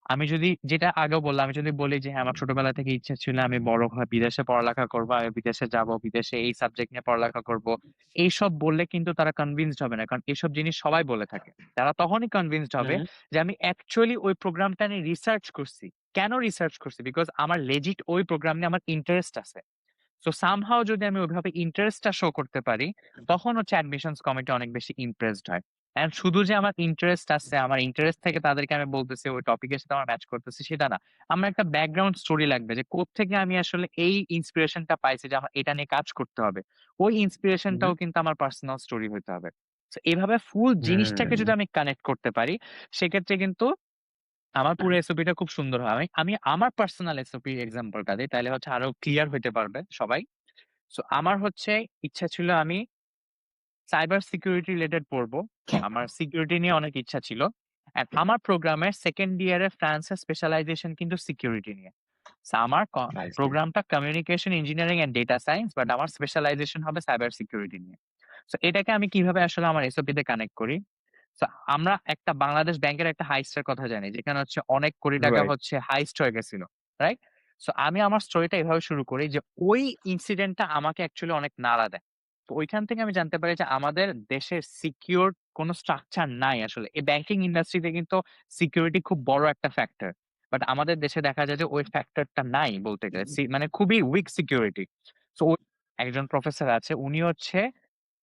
আমি যদি যেটা আগেও বললাম, আমি যদি বলি যে হ্যাঁ আমার ছোটবেলা থেকে ইচ্ছা ছিল আমি বড় হয়ে বিদেশে পড়ালেখা করবো, আমি বিদেশে যাব, বিদেশে এই সাবজেক্ট নিয়ে পড়ালেখা করব, এইসব বললে কিন্তু তারা কনভিন্সড হবে না, কারণ এইসব জিনিস সবাই বলে থাকে। তারা তখনই কনভিন্সড হবে হুম, যে আমি অ্যাকচুয়ালি ওই প্রোগ্রামটা নিয়ে রিসার্চ করছি। কেন রিসার্চ করছি? বিকজ আমার লেজিট ওই প্রোগ্রাম নিয়ে আমার ইন্টারেস্ট আছে। সো সামহাউ যদি আমি ওইভাবে ইন্টারেস্টটা শো করতে পারি, তখন হচ্ছে অ্যাডমিশনস কমিটি অনেক বেশি ইমপ্রেসড হয়। এন্ড শুধু যে আমার ইন্টারেস্ট আছে, আমার ইন্টারেস্ট থেকে তাদেরকে আমি বলতেছি ওই টপিকের সাথে আমার ম্যাচ করতেছি সেটা না। আমার একটা ব্যাকগ্রাউন্ড স্টোরি লাগবে যে কোত্থেকে আমি আসলে এই ইন্সপিরেশনটা পাইছি যে আমার এটা নিয়ে কাজ করতে হবে। ওই হুম, ইন্সপিরেশনটাও কিন্তু আমার পার্সোনাল স্টোরি হইতে হবে। তো এভাবে ফুল জিনিসটাকে যদি হুম। আমি কানেক্ট করতে পারি, সেক্ষেত্রে কিন্তু আমার পুরো এসওপিটা খুব সুন্দর হয়। আমি আমি আমার পার্সোনাল এসওপি এক্সাম্পলটা দিই, তাহলে হচ্ছে আরো ক্লিয়ার হইতে পারবে সবাই। সো আমার হচ্ছে ইচ্ছা ছিল আমি সাইবার সিকিউরিটি রিলেটেড পড়বো। আমার সিকিউরিটি নিয়ে অনেক ইচ্ছা ছিল। অ্যান্ড আমার প্রোগ্রামের 2nd ইয়ারে ফ্রান্সের স্পেশালাইজেশন কিন্তু সিকিউরিটি নিয়ে। সো আমার I see. প্রোগ্রামটা communication engineering and data science, but আমার স্পেশালাইজেশন হবে সাইবার সিকিউরিটি নিয়ে। সো এটাকে আমি কিভাবে আসলে আমার এসওপি তে কানেক্ট করি? সো আমরা একটা বাংলাদেশ ব্যাংকের একটা হাইস্টের কথা জানি, যেখানে হচ্ছে অনেক কোটি টাকা Right. হচ্ছে হাইস্ট হয়ে গেছিল। রাইট? সো আমি আমার স্টোরিটা এভাবে শুরু করি যে ওই ইনসিডেন্টটা আমাকে অ্যাকচুয়ালি অনেক নাড়া দেয়। তো ওইখান থেকে আমি জানতে পারি যে আমাদের দেশের সিকিউর কোন স্ট্রাকচার নাই আসলে। এই ব্যাংকিং ইন্ডাস্ট্রিতে কিন্তু সিকিউরিটি খুব বড় একটা ফ্যাক্টর। বাট আমাদের দেশে দেখা যায় যে ওই ফ্যাক্টরটা নাই বলতে গেলে। মানে খুবই উইক সিকিউরিটি। সো একজন প্রফেসর আছে, উনি হচ্ছে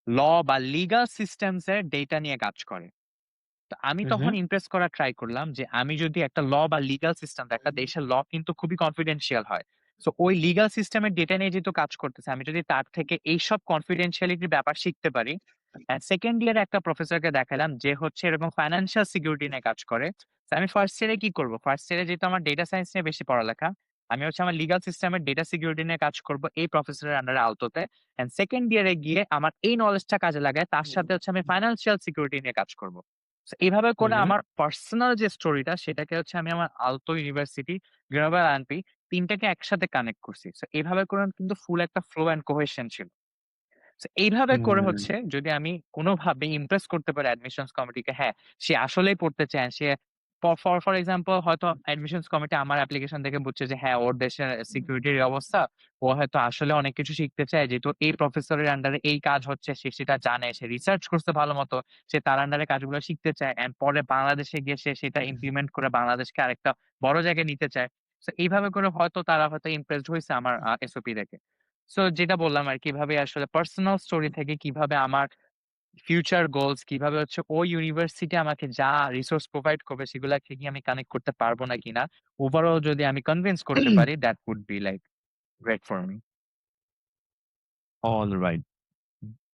ল বা লিগাল সিস্টেমস এর ডেটা নিয়ে কাজ করে। তো আমি তখন Mm-hmm. ইমপ্রেস করার ট্রাই করলাম যে আমি যদি একটা ল বা লিগাল সিস্টেম, একটা দেশের ল কিন্তু খুবই কনফিডেন্সিয়াল হয়। সো ওই লিগাল সিস্টেমের ডেটা নিয়ে যেহেতু কাজ করতেছে, আমি যদি তার থেকে এইসব কনফিডেন্সিয়ালিটির ব্যাপার শিখতে পারি। 2nd ইয়ারে একটা প্রফেসরকে দেখালাম যে হচ্ছে এরকম ফাইন্যান্সিয়াল সিকিউরিটি নিয়ে কাজ করে। তো আমি ফার্স্ট ইয়ারে কি করব? ফার্স্ট ইয়ারে যেহেতু আমার ডেটা সায়েন্স নিয়ে বেশি পড়ালেখা, আমি হচ্ছে আমার লিগাল সিস্টেমের ডেটা সিকিউরিটি নিয়ে কাজ করব এই প্রফেসরের আন্ডারে আওতাতে। এন্ড 2nd ইয়ারে গিয়ে আমার এই নলেজটা কাজে লাগায় তার সাথে হচ্ছে আমি ফাইন্যান্সিয়াল সিকিউরিটি নিয়ে কাজ করব। সো এভাবে করে Mm-hmm. আমার পার্সোনাল যে স্টোরিটা সেটাকে হচ্ছে আমি আমার আলতো ইউনিভার্সিটি, গ্লোবাল আনপি ৩ টাকে একসাথে কানেক্ট করছি। সো এভাবে করে কিন্তু ফুল একটা ফ্লো অ্যান্ড কোহেশন ছিল। সো এইভাবে করে Mm. হচ্ছে যদি আমি কোনোভাবে ইমপ্রেস করতে পারি অ্যাডমিশনস কমিটিকে, হ্যাঁ, সে আসলেই পড়তে চায়। সে ফর এক্সাম্পল হয়তো অ্যাডমিশনস কমিটি আমার অ্যাপ্লিকেশন দেখে বুঝছে যে হ্যাঁ, ওর দেশের সিকিউরিটির অবস্থা। ও হয়তো আসলে অনেক কিছু শিখতে চায়। যেহেতু এই প্রফেসরের আন্ডারে এই কাজ হচ্ছে, সে সেটা জানে। সে রিসার্চ করছে ভালোমতো। সে তার আন্ডারে কাজগুলো শিখতে চায়। অ্যান্ড পরে বাংলাদেশে গিয়ে সে সেটা ইমপ্লিমেন্ট করে বাংলাদেশকে আরেকটা বড় জায়গায় নিতে চায়। সো এইভাবে করে হয়তো তারা হয়তো ইমপ্রেসড হইছে আমার এসওপি দেখে। সো যেটা বললাম আর কিভাবে আসলে পার্সোনাল স্টোরি থেকে কিভাবে আমার ফিউচার গোলস, কিভাবে হচ্ছে ওই ইউনিভার্সিটি আমাকে যা রিসোর্স প্রোভাইড করবে সেগুলাকে কি আমি কানেক্ট করতে পারবো না কিনা, ওভারঅল যদি আমি কনভিন্স করতে পারি, that would be like great for me. All right.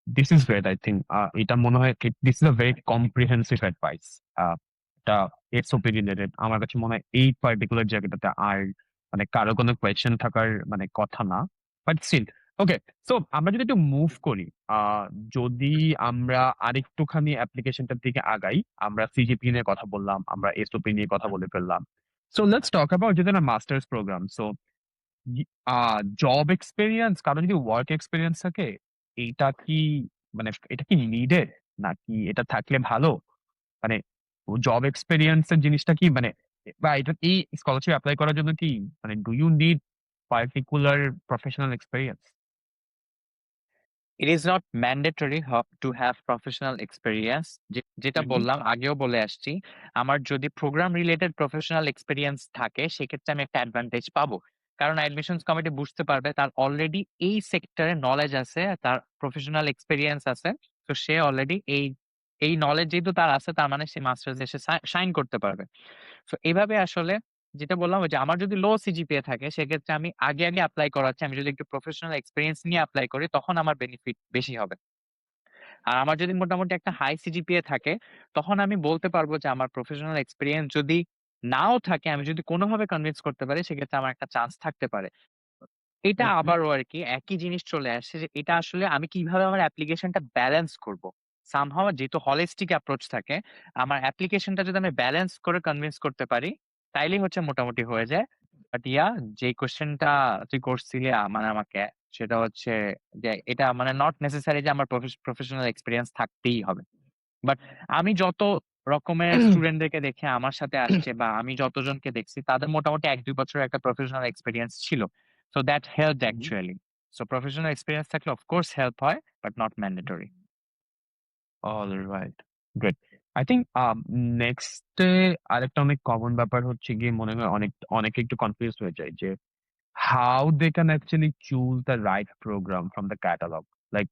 This is great, I think. এটা মনে হয় this is a very comprehensive advice. এটা SOP related. আমার কাছে মনে হয় এই পার্টিকুলার জায়গাটাতে আর মানে কারো কোনো কোয়েশ্চেন থাকার মানে কথা না। বাট স্টিল ওকে, সো আমরা যদি একটু মুভ করি, আহ যদি আমরা আরেকটুখানি অ্যাপ্লিকেশনটার দিকে আগাই, আমরা সিজিপি নিয়ে কথা বললাম, আমরা এসওপি নিয়ে কথা বলে ফেললাম। সো লেটস টক অ্যাবাউট যদি না masters program. So job experience, কারো যদি ওয়ার্ক এক্সপেরিয়েন্স থাকে, এইটা কি মানে এটা কি নিডেড নাকি এটা থাকলে ভালো? মানে জব এক্সপেরিয়েন্স এর জিনিসটা কি মানে, বা এটা এই স্কলারশিপ অ্যাপ্লাই করার জন্য কি মানে do you need particular professional experience? It is not mandatory to have professional experience. যেটা হুম বললাম, আগেও বলে আসছি, আমার যদি প্রোগ্রাম রিলেটেড প্রফেশনাল এক্সপেরিয়েন্স থাকে সেক্ষেত্রে আমি একটা অ্যাডভান্টেজ পাবো। কারণ অ্যাডমিশনস কমিটি বুঝতে পারবে তার অলরেডি এই সেক্টরে নলেজ আছে, তার প্রফেশনাল এক্সপেরিয়েন্স আছে। তো সে অলরেডি এই নলেজ যেহেতু তার আছে, তার মানে সে মাস্টার্স এসে সাইন করতে পারবে। সো এভাবে আসলে যেটা বললাম ওই যে আমার যদি লো সিজিপিএ থাকে সেক্ষেত্রে আমি আগে এপ্লাই করাচ্ছি। আমি যদি একটু প্রফেশনাল এক্সপেরিয়েন্স নিয়ে এপ্লাই করি তখন আমার বেনিফিট বেশি হবে। আর আমার যদি মোটামুটি একটা হাই সিজিপিএ থাকে তখন আমি বলতে পারবো যে আমার প্রফেশনাল এক্সপেরিয়েন্স যদি নাও থাকে, আমি যদি কোনোভাবে কনভিন্স করতে পারি সেক্ষেত্রে আমার একটা চান্স থাকতে পারে। এটা হুম আবারও আরকি একই জিনিস চলে আসছে যে এটা আসলে আমি কিভাবে আমার অ্যাপ্লিকেশনটা ব্যালেন্স করব। সামহাউ যেহেতু হলিস্টিক অ্যাপ্রোচ থাকে, আমার অ্যাপ্লিকেশনটা যদি আমি ব্যালেন্স করে কনভিন্স করতে পারি, তাইলেই হচ্ছে মোটামুটি হয়ে যায়। বাট যে কোয়েশ্চেনটা তুই করছিলি মানে আমাকে, সেটা হচ্ছে যে এটা মানে নট নেসেসারি যে আমার প্রফেশনাল এক্সপেরিয়েন্স থাকতেই হবে। বাট আমি যত রকমের স্টুডেন্টদেরকে দেখে আমার সাথে আসছে বা আমি যতজনকে দেখছি তাদের মোটামুটি ১-২ বছরের একটা প্রফেশনাল এক্সপেরিয়েন্স ছিল। So that helped actually. So professional experience থাকলে অফ কোর্স হেল্প হয়, but not mandatory. All right, great. I think next আরেকটা অনেক কমন ব্যাপার হচ্ছে গিয়ে মনে হয় অনেকে একটু কনফিউজ হয়ে যায় যে how they can actually choose the right program from the catalog. Like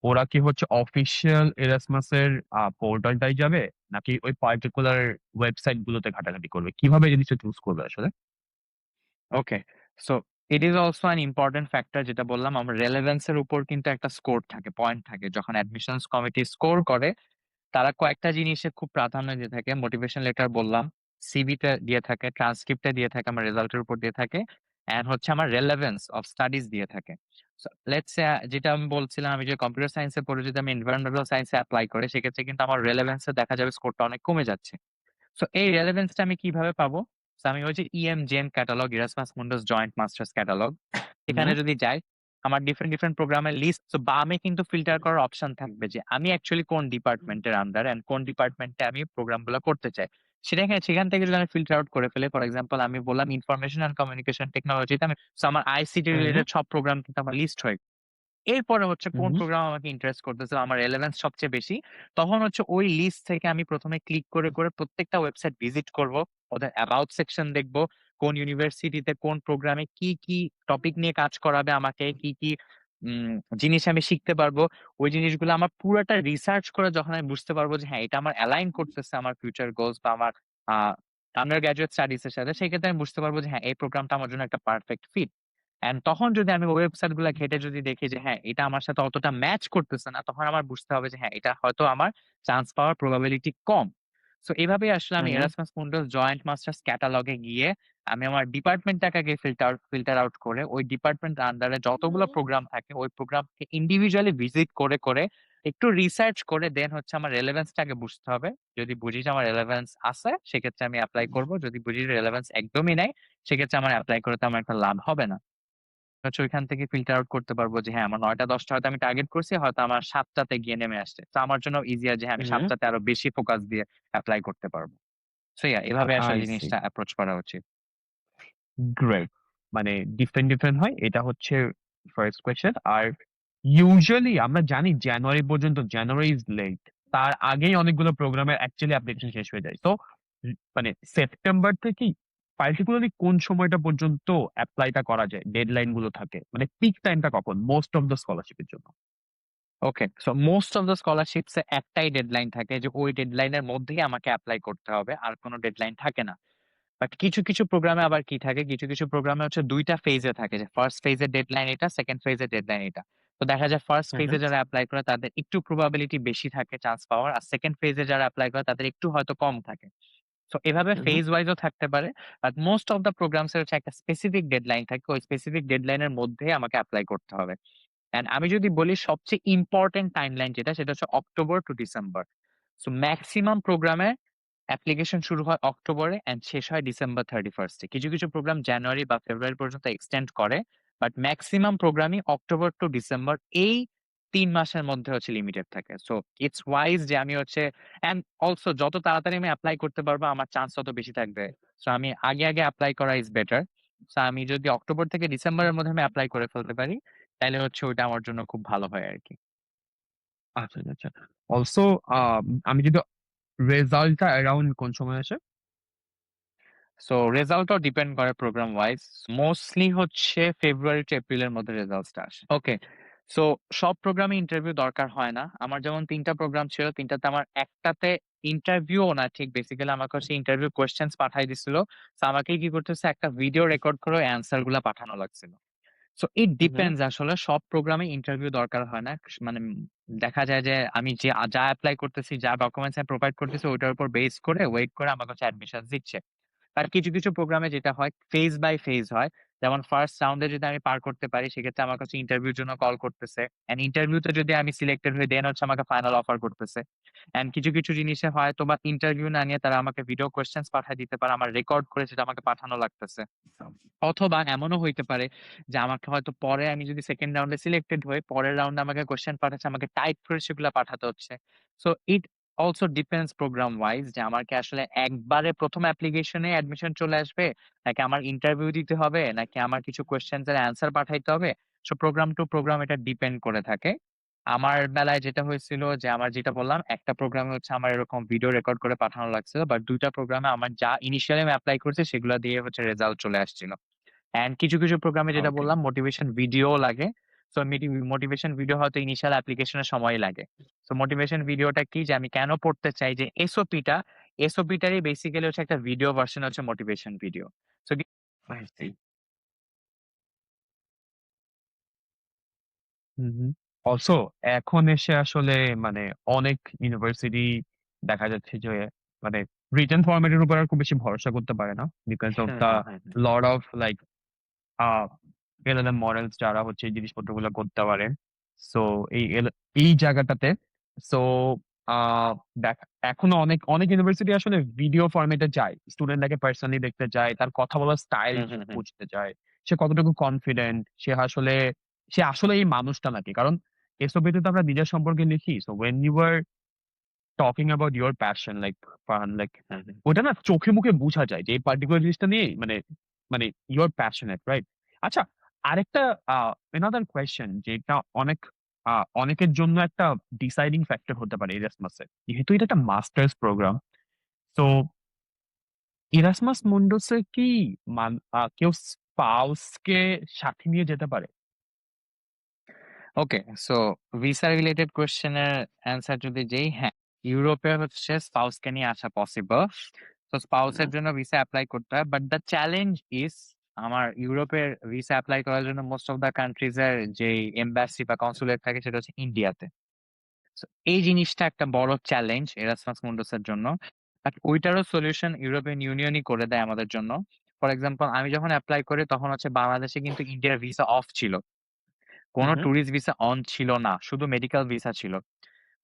ওরা কি হচ্ছে অফিসিয়াল এরাসমাস এর পোর্টালটাই যাবে নাকি ওই পার্টিকুলার ওয়েবসাইট গুলোতে ঘাটাঘাটি করবে? কিভাবে এই জিনিসটা চুজ করবে আসলে? Okay. So it is also an important factor, যেটা বললাম আমার রেলেভেন্স এর উপর কিন্তু একটা স্কোর থাকে, পয়েন্ট থাকে। যখন অ্যাডমিশনস কমিটি স্কোর করে তারা কয়েকটা জিনিসে খুব প্রাধান্য দিয়ে থাকে। মোটিভেশন লেটার বললাম, সিভিতে দিয়ে থাকে, ট্রান্সক্রিপ্টে দিয়ে থাকে, আমার রেজাল্টের উপর দিয়ে থাকে। অ্যান্ড হচ্ছে আমার রেলেভেন্স অফ স্টাডিজ দিয়ে থাকে। সো লেটস সে যেটা আমি বলছিলাম, আমি যে কম্পিউটার সায়েন্সে পড়ে যদি আমি এনভায়রনমেন্টাল সায়েন্সে এপ্লাই করি, সেক্ষেত্রে কিন্তু আমার রেলেভেন্সে দেখা যাবে স্কোরটা অনেক কমে যাচ্ছে। সো এই রেলেভেন্সটা আমি কিভাবে পাবো? সো আমি ওই যে EMJM catalogue, Erasmus Mundus joint masters catalogue, এখানে হুম, যদি যাই, আমার ডিফারেন্ট ডিফারেন্ট প্রোগ্রামের লিস্ট, তো বামে কিন্তু ফিল্টার করার অপশন থাকবে যে আমি অ্যাকচুয়ালি কোন ডিপার্টমেন্টের আন্ডার এন্ড কোন ডিপার্টমেন্টে আমি প্রোগ্রামগুলো করতে চাই। সেখান থেকে যদি আমি ফিল্টার আউট করে ফেলি, ফর এক্সাম্পল আমি বললাম ইনফরমেশন অ্যান্ড কমিউনিকেশন টেকনোলজিতে আমি, সো আমার আইসিটি হুম, রিলেটেড সব প্রোগ্রাম কিন্তু আমার লিস্ট হয়ে, এরপরে হচ্ছে কোন হুম, প্রোগ্রাম আমাকে ইন্টারেস্ট করতেছে, আমার রেলেভেন্স সবচেয়ে বেশি, তখন হচ্ছে ওই লিস্ট থেকে আমি প্রথমে ক্লিক করে করে প্রত্যেকটা ওয়েবসাইট ভিজিট করব, ওদের অ্যাবাউট সেকশন দেখব, কোন ইউনিভার্সিটিতে কোন প্রোগ্রামে কি কি টপিক নিয়ে কাজ করাবে আমাকে, কি কি উম, জিনিস আমি শিখতে পারবো, ওই জিনিসগুলো আমার পুরোটা রিসার্চ করে যখন আমি বুঝতে পারবো যে হ্যাঁ এটা আমার অ্যালাইন করতেছে আমার ফিউচার গোলস বা আমার আন্ডার গ্রাজুয়েট স্টাডিজ এর সাথে, সেক্ষেত্রে আমি বুঝতে পারবো যে হ্যাঁ এই প্রোগ্রামটা আমার জন্য একটা পারফেক্ট ফিট। এন্ড তখন যদি আমি ওয়েবসাইট গুলা ঘেটে যদি দেখি যে হ্যাঁ এটা আমার সাথে অতটা ম্যাচ করতেছে না, তখন আমার বুঝতে হবে যে হ্যাঁ এটা হয়তো আমার চান্স পাওয়ার প্রবাবিলিটি কম। সো এভাবেই আসলে আমি হুম, এরাসমাস মুন্ডাস জয়েন্ট মাস্টার্স ক্যাটালগে গিয়ে আমি আমার ডিপার্টমেন্টটাকে ফিল্টার আউট করে ওই ডিপার্টমেন্ট আন্ডারে যতগুলো প্রোগ্রাম থাকে ওই প্রোগ্রামকে ইন্ডিভিজুয়ালি ভিজিট করে করে একটু রিসার্চ করে দেন হচ্ছে আমার রেলেভেন্সটাকে বুঝতে হবে। যদি বুঝি যে আমার রেলেভেন্স আছে, সেক্ষেত্রে আমি অ্যাপ্লাই করব। যদি বুঝি রেলেভেন্স একদমই নাই, সেক্ষেত্রে আমার অ্যাপ্লাই করে তো আমার একটা লাভ হবে না। হচ্ছে ওইখান থেকে ফিল্টার আউট করতে পারবো যে হ্যাঁ আমার ৯টা ১০টা হয়তো আমি টার্গেট করছি, হয়তো আমার ৭টাতে গিয়ে নেমে আসছে, তো আমার জন্য ইজিয়ার যে হ্যাঁ আমি হুম, ৭টাতে আরো বেশি ফোকাস দিয়ে অ্যাপ্লাই করতে পারবো। সো এভাবে আসলে আই সি। জিনিসটা অ্যাপ্রোচ করা উচিত। গ্রেট। মানে ডিফারেন্ট ডিফারেন্ট হয়, এটা হচ্ছে ফার্স্ট কোয়েশ্চেন। আর ইউজুয়ালি আমরা জানি জানুয়ারি পর্যন্ত, জানুয়ারি ইজ লেট, তার আগেই অনেকগুলো প্রোগ্রামের অ্যাকচুয়ালি অ্যাপ্লিকেশন শেষ হয়ে যায়। তো মানে সেপ্টেম্বর থেকেই পার্টিকুলারলি কোন সময়টা পর্যন্ত অ্যাপ্লাইটা করা যায়, ডেডলাইন গুলো থাকে, মানে পিক টাইমটা কখন মোস্ট অফ দ্য স্কলারশিপের জন্য? Okay, so most of the scholarships এ একটাই ডেডলাইন থাকে যে ওই ডেডলাইনের মধ্যেই আমাকে অ্যাপ্লাই করতে হবে, আর কোনো ডেডলাইন থাকে না। বাট কিছু কিছু প্রোগ্রামে আবার কি থাকে, কিছু কিছু প্রোগ্রামে হচ্ছে দুইটা ফেজে থাকে, যে ফার্স্ট ফেজের ডেডলাইন এটা, সেকেন্ড ফেজের ডেডলাইন এটা। তো দেখা যায় ফার্স্ট হুম, ফেজে হুম, যারা অ্যাপ্লাই করে তাদের একটু প্রবাবিলিটি বেশি থাকে চান্স পাওয়ার, আর সেকেন্ড ফেজে যারা অ্যাপ্লাই করে তাদের একটু হয়তো কম থাকে। সো এভাবে হুম, হুম। ফেজ ওয়াইজও থাকতে পারে। But most of the programs এর হচ্ছে একটা স্পেসিফিক ডেডলাইন থাকে, ওই স্পেসিফিক ডেডলাইনের মধ্যে আমাকে অ্যাপ্লাই করতে হবে। এন্ড আমি যদি বলি সবচেয়ে ইম্পর্টেন্ট টাইমলাইন যেটা, সেটা হচ্ছে October to December. So maximum প্রোগ্রামে অ্যাপ্লিকেশন শুরু হয় অক্টোবরে এন্ড শেষ হয় ডিসেম্বর 31 কিছু কিছু প্রোগ্রাম জানুয়ারি বা ফেব্রুয়ারি পর্যন্ত এক্সটেন্ড করে, বাট ম্যাক্সিমাম প্রোগ্রামই অক্টোবর টু ডিসেম্বর, এই ৩ মাসের মধ্যে হচ্ছে লিমিটেড থাকে। সো ইটস ওয়াইজ যে আমি হচ্ছে, এন্ড অলসো যত তাড়াতাড়ি আমি অ্যাপ্লাই করতে পারবো আমার চান্স তত বেশি থাকবে। সো আমি আগে আগে অ্যাপ্লাই করা ইজ বেটার। সো আমি যদি অক্টোবর থেকে ডিসেম্বরের মধ্যে আমি অ্যাপ্লাই করে ফেলতে পারি, তাহলে হচ্ছে ওইটা আমার জন্য খুব ভালো হয় আর কি। আচ্ছা, আচ্ছা। অলসো আমি যদি রেজাল্টটা অ্যারাউন্ড কোন সময় আসে? সো রেজাল্টও ডিপেন্ড করে প্রোগ্রাম ওয়াইজ। মোস্টলি হচ্ছে ফেব্রুয়ারি টু এপ্রিলের মধ্যে রেজাল্টটা আসে। ওকে, সো সব প্রোগ্রামে ইন্টারভিউ দরকার হয় না। আমার যেমন ৩টা প্রোগ্রাম ছিল, ৩টাতে আমার একটাতে ইন্টারভিউও না, ঠিক বেসিক্যালি আমাকে হচ্ছে ইন্টারভিউ কোয়েশ্চেন্স পাঠাই দিছিল। সো আমাকে কি করতে হচ্ছে, একটা ভিডিও রেকর্ড করে অ্যান্সার গুলা পাঠানো লাগছিল। So it hmm, hmm. Depends, আসলে সব প্রোগ্রামে ইন্টারভিউ দরকার হয় না। মানে দেখা যায় যে আমি যে যা এপ্লাই করতেছি, যা ডকুমেন্টস আমি প্রোভাইড করতেছি, ওইটার উপর বেস করে ওয়েট করে আমাকে হচ্ছে অ্যাডমিশন দিচ্ছে। আর কিছু কিছু প্রোগ্রামে যেটা হয় ফেজ বাই ফেজ হয়। যেমন ফার্স্ট রাউন্ডে যদি আমি পার করতে পারি, সেক্ষেত্রে আমার কাছে ইন্টারভিউর জন্য কল করতেছে, এন্ড ইন্টারভিউতে যদি আমি সিলেক্টেড হই, দেন হচ্ছে আমাকে ফাইনাল অফার করতেছে। এন্ড কিছু কিছু জিনিসে হয়তো বা ইন্টারভিউ না নিয়ে তারা আমাকে ভিডিও কোয়েশ্চেন্স পাঠিয়ে দিতে পারে, আমার রেকর্ড করে সেটা আমাকে পাঠানো লাগতেছে। অথবা এমনও হইতে পারে যে আমাকে হয়তো পরে, আমি যদি সেকেন্ড রাউন্ডে সিলেক্টেড হই, পরের রাউন্ডে আমাকে কোয়েশ্চেন পাঠাচ্ছে, আমাকে টাইপ করে সেগুলো পাঠাতে হচ্ছে। So it also depends program wise যে আমার কি আসলে একবারে প্রথম অ্যাপ্লিকেশনে অ্যাডমিশন চলে আসবে, নাকি আমার ইন্টারভিউ দিতে হবে, নাকি আমার কিছু কোয়েশ্চেন্স এর অ্যান্সার পাঠাইতে হবে। সো প্রোগ্রাম টু প্রোগ্রাম এটা ডিপেন্ড করে থাকে। আমার বেলায় যেটা হয়েছিল যে, আমার যেটা বললাম, একটা প্রোগ্রামে হচ্ছে আমার এরকম ভিডিও রেকর্ড করে পাঠানো লাগছিল, বাট ২টা প্রোগ্রামে আমার যা ইনিশিয়ালি আমি অ্যাপ্লাই করছি সেগুলো দিয়ে হচ্ছে রেজাল্ট চলে আসছিল। এন্ড কিছু কিছু প্রোগ্রামে যেটা ওকে। বললাম মোটিভেশন ভিডিও লাগে। সো মোটিভেশন ভিডিও হয়তো ইনিশিয়াল অ্যাপ্লিকেশনের সময় লাগে। সো মোটিভেশন ভিডিওটা কি, যে আমি কেন পড়তে চাই, যে এসওপিটারই বেসিক্যালি হচ্ছে একটা ভিডিও ভার্সন হচ্ছে motivation video. So I see. Hmm, hmm. Also এখন এসে আসলে মানে অনেক ইউনিভার্সিটি দেখা যাচ্ছে যে মানে রিটেন ফরম্যাটের উপর আর খুব বেশি ভরসা করতে পারে না, বিকজ অফ হ্যাঁ, দা হ্যাঁ, হ্যাঁ, হ্যাঁ। Lot of like uh LLM models যারা হচ্ছে এই জিনিসপত্রগুলো করতে পারে। সো এই জায়গাটাতে সো আহ দেখ, এখনো অনেক অনেক ইউনিভার্সিটি আসলে ভিডিও ফরম্যাটে যায়, স্টুডেন্টটাকে পার্সোনালি দেখতে যায়, তার কথা বলার স্টাইল হুম, হুম, হুম। বুঝতে চায়, সে কতটুকু কনফিডেন্ট, সে আসলে এই মানুষটা নাকি। কারণ এসবিতে তো আমরা নিজের সম্পর্কে লিখি। So when you are talking about your passion, like Farhan, like hmm, hmm. ওটা না চোখে মুখে বোঝা যায় যে এই পার্টিকুলার জিনিসটা নিয়ে মানে মানে ইউর প্যাশনেট, রাইট? আচ্ছা, আরেকটা এনাদার কোয়েশ্চেন, যেটা অনেকের জন্য একটা ডিসাইডিং ফ্যাক্টর হতে পারে এরাসমাসে, যেহেতু এটা একটা মাস্টার্স প্রোগ্রাম। তো ইরাসমাস মুন্ডাসে কি কেউ স্পাউস কে সাথে নিয়ে যেতে পারে? ওকে, সো ভিসা রিলেটেড কোয়েশ্চেনের অ্যান্সার যদি যেই, হ্যাঁ, ইউরোপে হচ্ছে স্পাউসকে নিয়ে আসা পসিবল। তো স্পাউসের জন্য ভিসা অ্যাপ্লাই করতে হয়, বাট দ্য চ্যালেঞ্জ ইজ আমার ইউরোপের ভিসা অ্যাপ্লাই করার জন্য মোস্ট অফ দ্য কান্ট্রিজ এর যে এম্বাসি বা কনসুলেট থাকে সেটা হচ্ছে ইন্ডিয়াতে। So, এই জিনিসটা একটা বড় চ্যালেঞ্জ এরাসমাস মুন্ডাসের জন্য। বাট ওইটারও সলিউশন ইউরোপিয়ান ইউনিয়নই করে দেয় আমাদের জন্য। ফর এক্সাম্পল, আমি যখন অ্যাপ্লাই করি তখন হচ্ছে বাংলাদেশে কিন্তু ইন্ডিয়ার ভিসা অফ ছিল, কোনো হুম। ট্যুরিস্ট ভিসা অন ছিল না, শুধু মেডিকেল ভিসা ছিল।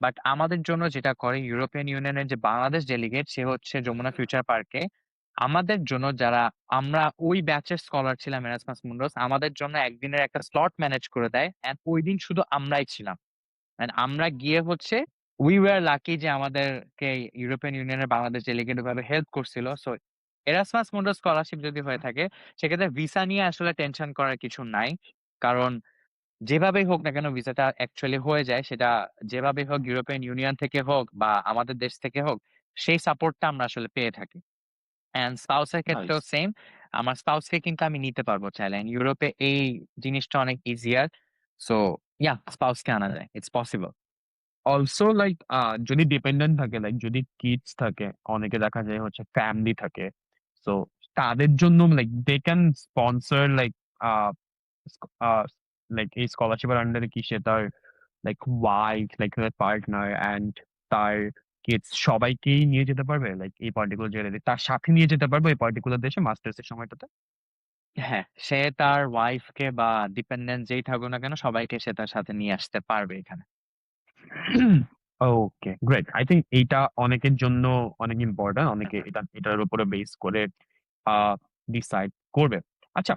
বাট আমাদের জন্য যেটা করে ইউরোপিয়ান ইউনিয়নের যে বাংলাদেশ ডেলিগেট, সে হচ্ছে যমুনা ফিউচার পার্কে আমাদের জন্য, যারা আমরা ওই ব্যাচের স্কলার ছিলাম এরাসমাস মুন্ডাস, আমাদের জন্য একদিনের একটা স্লট ম্যানেজ করে দেয়। এন্ড ওই দিন শুধু আমরাই ছিলাম। এন্ড আমরা গিয়ে হচ্ছে উই ওয়ার লাকি যে আমাদেরকে ইউরোপিয়ান ইউনিয়নের বাংলাদেশ ডেলিগেট ভাবে হেল্প করছিল। সো এরাসমাস মুন্ডাস স্কলারশিপ যদি হয়ে থাকে, সেক্ষেত্রে ভিসা নিয়ে আসলে টেনশন করার কিছু নাই। কারণ যেভাবেই হোক না কেন ভিসাটা অ্যাকচুয়ালি হয়ে যায়, সেটা যেভাবেই হোক, ইউরোপিয়ান ইউনিয়ন থেকে হোক বা আমাদের দেশ থেকে হোক, সেই সাপোর্টটা আমরা আসলে পেয়ে থাকি। অ্যান্ড স্পাউসের নাইস। ক্ষেত্রেও সেম। আমার স্পাউসকে কিন্তু আমি নিতে পারবো চাইলে। And ইউরোপে এই জিনিসটা অনেক ইজিয়ার। সো ইয়া, স্পাউসকে আনা যায়, ইটস পসিবল। অলসো লাইক যদি ডিপেন্ডেন্ট থাকে, লাইক যদি কিডস থাকে, অনেকে দেখা যায় হচ্ছে ফ্যামিলি থাকে। সো তাদের জন্য like they can sponsor like uh like এই স্কলারশিপের আন্ডারে কি সে তার like wife, like partner and তার কিডস সবাইকেই নিয়ে যেতে পারবে, লাইক এই পার্টিকুলার জায়গায় তার সাথে নিয়ে যেতে পারবে এই পার্টিকুলার দেশে মাস্টার্স এর সময়টাতে? হ্যাঁ, সে তার ওয়াইফকে বা ডিপেন্ডেন্ট যেই থাকুক না কেন, সবাইকে সে তার সাথে নিয়ে আসতে পারবে এখানে। ওকে, গ্রেট। আই থিঙ্ক এইটা অনেকের জন্য অনেক ইম্পর্টেন্ট, অনেকে এটার উপরে বেস করে আহ ডিসাইড করবে। আচ্ছা,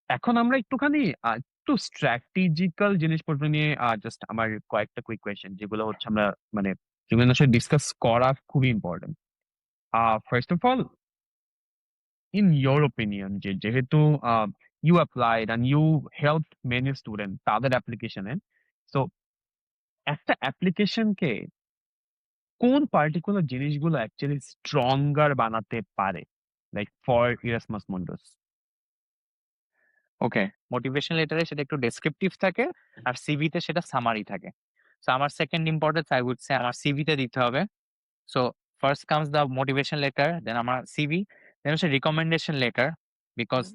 এখন আমরা একটুখানি একটু স্ট্র্যাটেজিক্যাল জিনিসপত্র নিয়ে জাস্ট আমার কয়েকটা কুইক কোয়েশ্চেন, যেগুলো হচ্ছে আমরা মানে যেগুলো আসলে ডিসকাস করা খুবই important. First of all, in your opinion, যেহেতু you applied and you help many student তাদের অ্যাপ্লিকেশনে, তো একটা অ্যাপ্লিকেশনকে কোন পার্টিকুলার জিনিসগুলো অ্যাকচুয়ালি স্ট্রঙ্গার বানাতে পারে, like for Erasmus Mundus? Okay, motivation লেটারে সেটা একটু ডেসক্রিপটিভ থাকে, আর সিভিতে সেটা সামারি থাকে। সো আমার second importance I would say আমার সিভিতে দিতে হবে। So first comes the motivation letter, then আমার সিভি, দেন হচ্ছে রিকমেন্ডেশন লেটার। বিকজ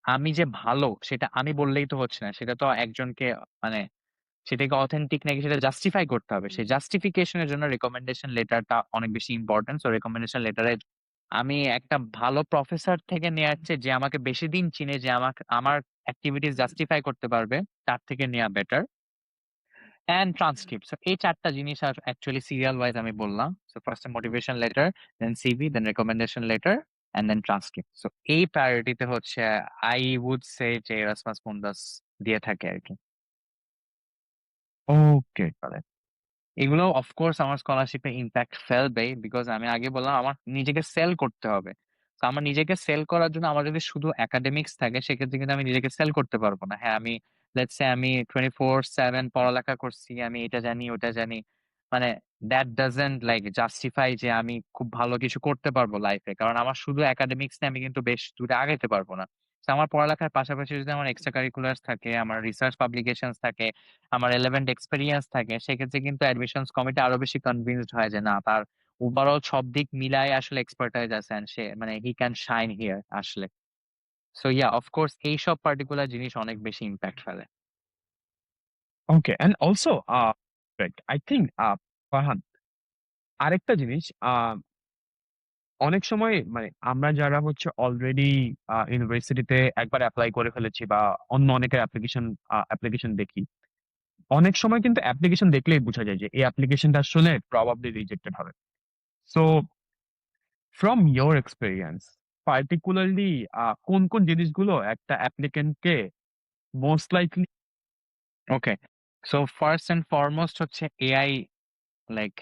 আমি যে ভালো সেটা আমি বললেই তো হচ্ছে না, সেটা তো একজনকে মানে সেটাকে অথেন্টিক নাকি সেটা জাস্টিফাই করতে হবে। সেই জাস্টিফিকেশনের জন্য রিকমেন্ডেশন লেটারটা অনেক বেশি ইম্পর্টেন্ট। সো রিকমেন্ডেশন লেটারে আমি একটা ভালো প্রফেসর থেকে নেওয়া হচ্ছে, যে আমাকে বেশি দিন চিনে, যে আমাকে আমার অ্যাক্টিভিটিস জাস্টিফাই করতে পারবে, তার থেকে নেওয়া বেটার। And transcript. সো এই চারটা জিনিস আর অ্যাকচুয়ালি সিরিয়াল ওয়াইজ আমি বললাম। So first motivation letter, then CV, then recommendation letter, and then transcript. So এই প্রায়োরিটিতে হচ্ছে আই উড সে যে এরাসমাস মুন্ডাস দিয়ে থাকে আর কি। ওকে। এগুলো অফকোর্স আমার স্কলারশিপে ইম্প্যাক্ট ফেলবে, বিকজ আমি আগে বললাম আমার নিজেকে সেল করতে হবে। তো আমার নিজেকে সেল করার জন্য আমার যদি শুধু একাডেমিক্স থাকে, সেক্ষেত্রে কিন্তু আমি নিজেকে সেল করতে পারবো না। হ্যাঁ, আমি লেটস সে আমি 24/7 পড়ালেখা করছি, আমি এটা জানি ওটা জানি, মানে দ্যাট ডাজন্ট লাইক জাস্টিফাই যে আমি খুব ভালো কিছু করতে পারবো লাইফে। কারণ আমার শুধু একাডেমিক্স নিয়ে আমি কিন্তু বেশ দূরে আগাইতে পারবো না। তো আমার পড়ালেখার পাশাপাশি যদি আমার এক্সট্রা কারিকুলার থাকে, আমার রিসার্চ পাবলিকেশন থাকে, আমার রেলেভেন্ট এক্সপেরিয়েন্স থাকে, সেক্ষেত্রে কিন্তু অ্যাডমিশনস কমিটি আরো বেশি কনভিন্সড হয় যে না, তার ওভারঅল সব দিক মিলায় আসলে এক্সপার্টাইজ আছে and সে মানে হি ক্যান শাইন হিয়ার আসলে। সো ইয়া, অফকোর্স এইসব পার্টিকুলার জিনিস অনেক বেশি ইম্প্যাক্ট ফেলে। Okay, and also I think Farhan, আরেকটা জিনিস, অনেক সময় মানে আমরা যারা হচ্ছে অলরেডি ইউনিভার্সিটিতে একবার অ্যাপ্লাই করে ফেলেছি বা অন্য অনেকের অ্যাপ্লিকেশন দেখি, অনেক সময় কিন্তু অ্যাপ্লিকেশন দেখলেই বোঝা যায় যে এই অ্যাপ্লিকেশনটা আসলে প্রবাবলি রিজেক্টেড হবে। So from your experience particularly কোন কোন জিনিসগুলো একটা অ্যাপ্লিকেন্টকে most likely okay, so first and foremost হচ্ছে এআই লাইক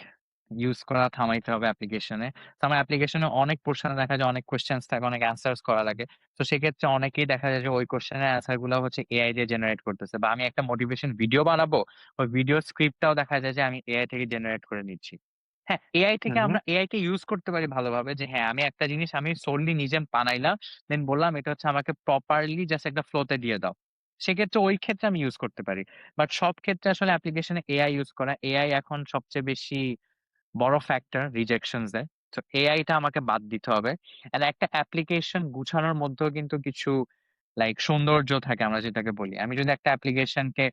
ইউজ করা থামাইতে হবে অ্যাপ্লিকেশনে। তো আমার অ্যাপ্লিকেশনে অনেক পোর্শনে দেখা যায় অনেক কোয়েশ্চেন্স থাকে, অনেক অ্যান্সার্স করা লাগে। তো সেক্ষেত্রে অনেকেই দেখা যায় যে ওই কোয়েশ্চেনের অ্যান্সার গুলো হচ্ছে এআই দিয়ে জেনারেট করতেছে, বা আমি একটা মোটিভেশন ভিডিও বানাবো, ওই ভিডিও স্ক্রিপ্টটাও দেখা যায় যে আমি এআই থেকে জেনারেট করে নিচ্ছি। হ্যাঁ, এআই থেকে আমরা এআই কে ইউজ করতে পারি ভালোভাবে, যে হ্যাঁ আমি একটা জিনিস আমি সোললি নিজে বানাইলাম, দেন বললাম এটা হচ্ছে আমাকে প্রপারলি জাস্ট একটা ফ্লোতে দিয়ে দাও। সেক্ষেত্রে ওই ক্ষেত্রে আমি ইউজ করতে পারি। বাট সব ক্ষেত্রে আসলে অ্যাপ্লিকেশনে এআই ইউজ করা, এআই এখন সবচেয়ে বেশি বড় ফ্যাক্টর রিজেকশনস এ। তো এআইটা আমাকে বাদ দিতে হবে। এন্ড একটা অ্যাপ্লিকেশন গুছানোর মধ্যেও কিন্তু কিছু লাইক সৌন্দর্য থাকে আমরা যেটাকে বলি। আমি যদি একটা অ্যাপ্লিকেশনকে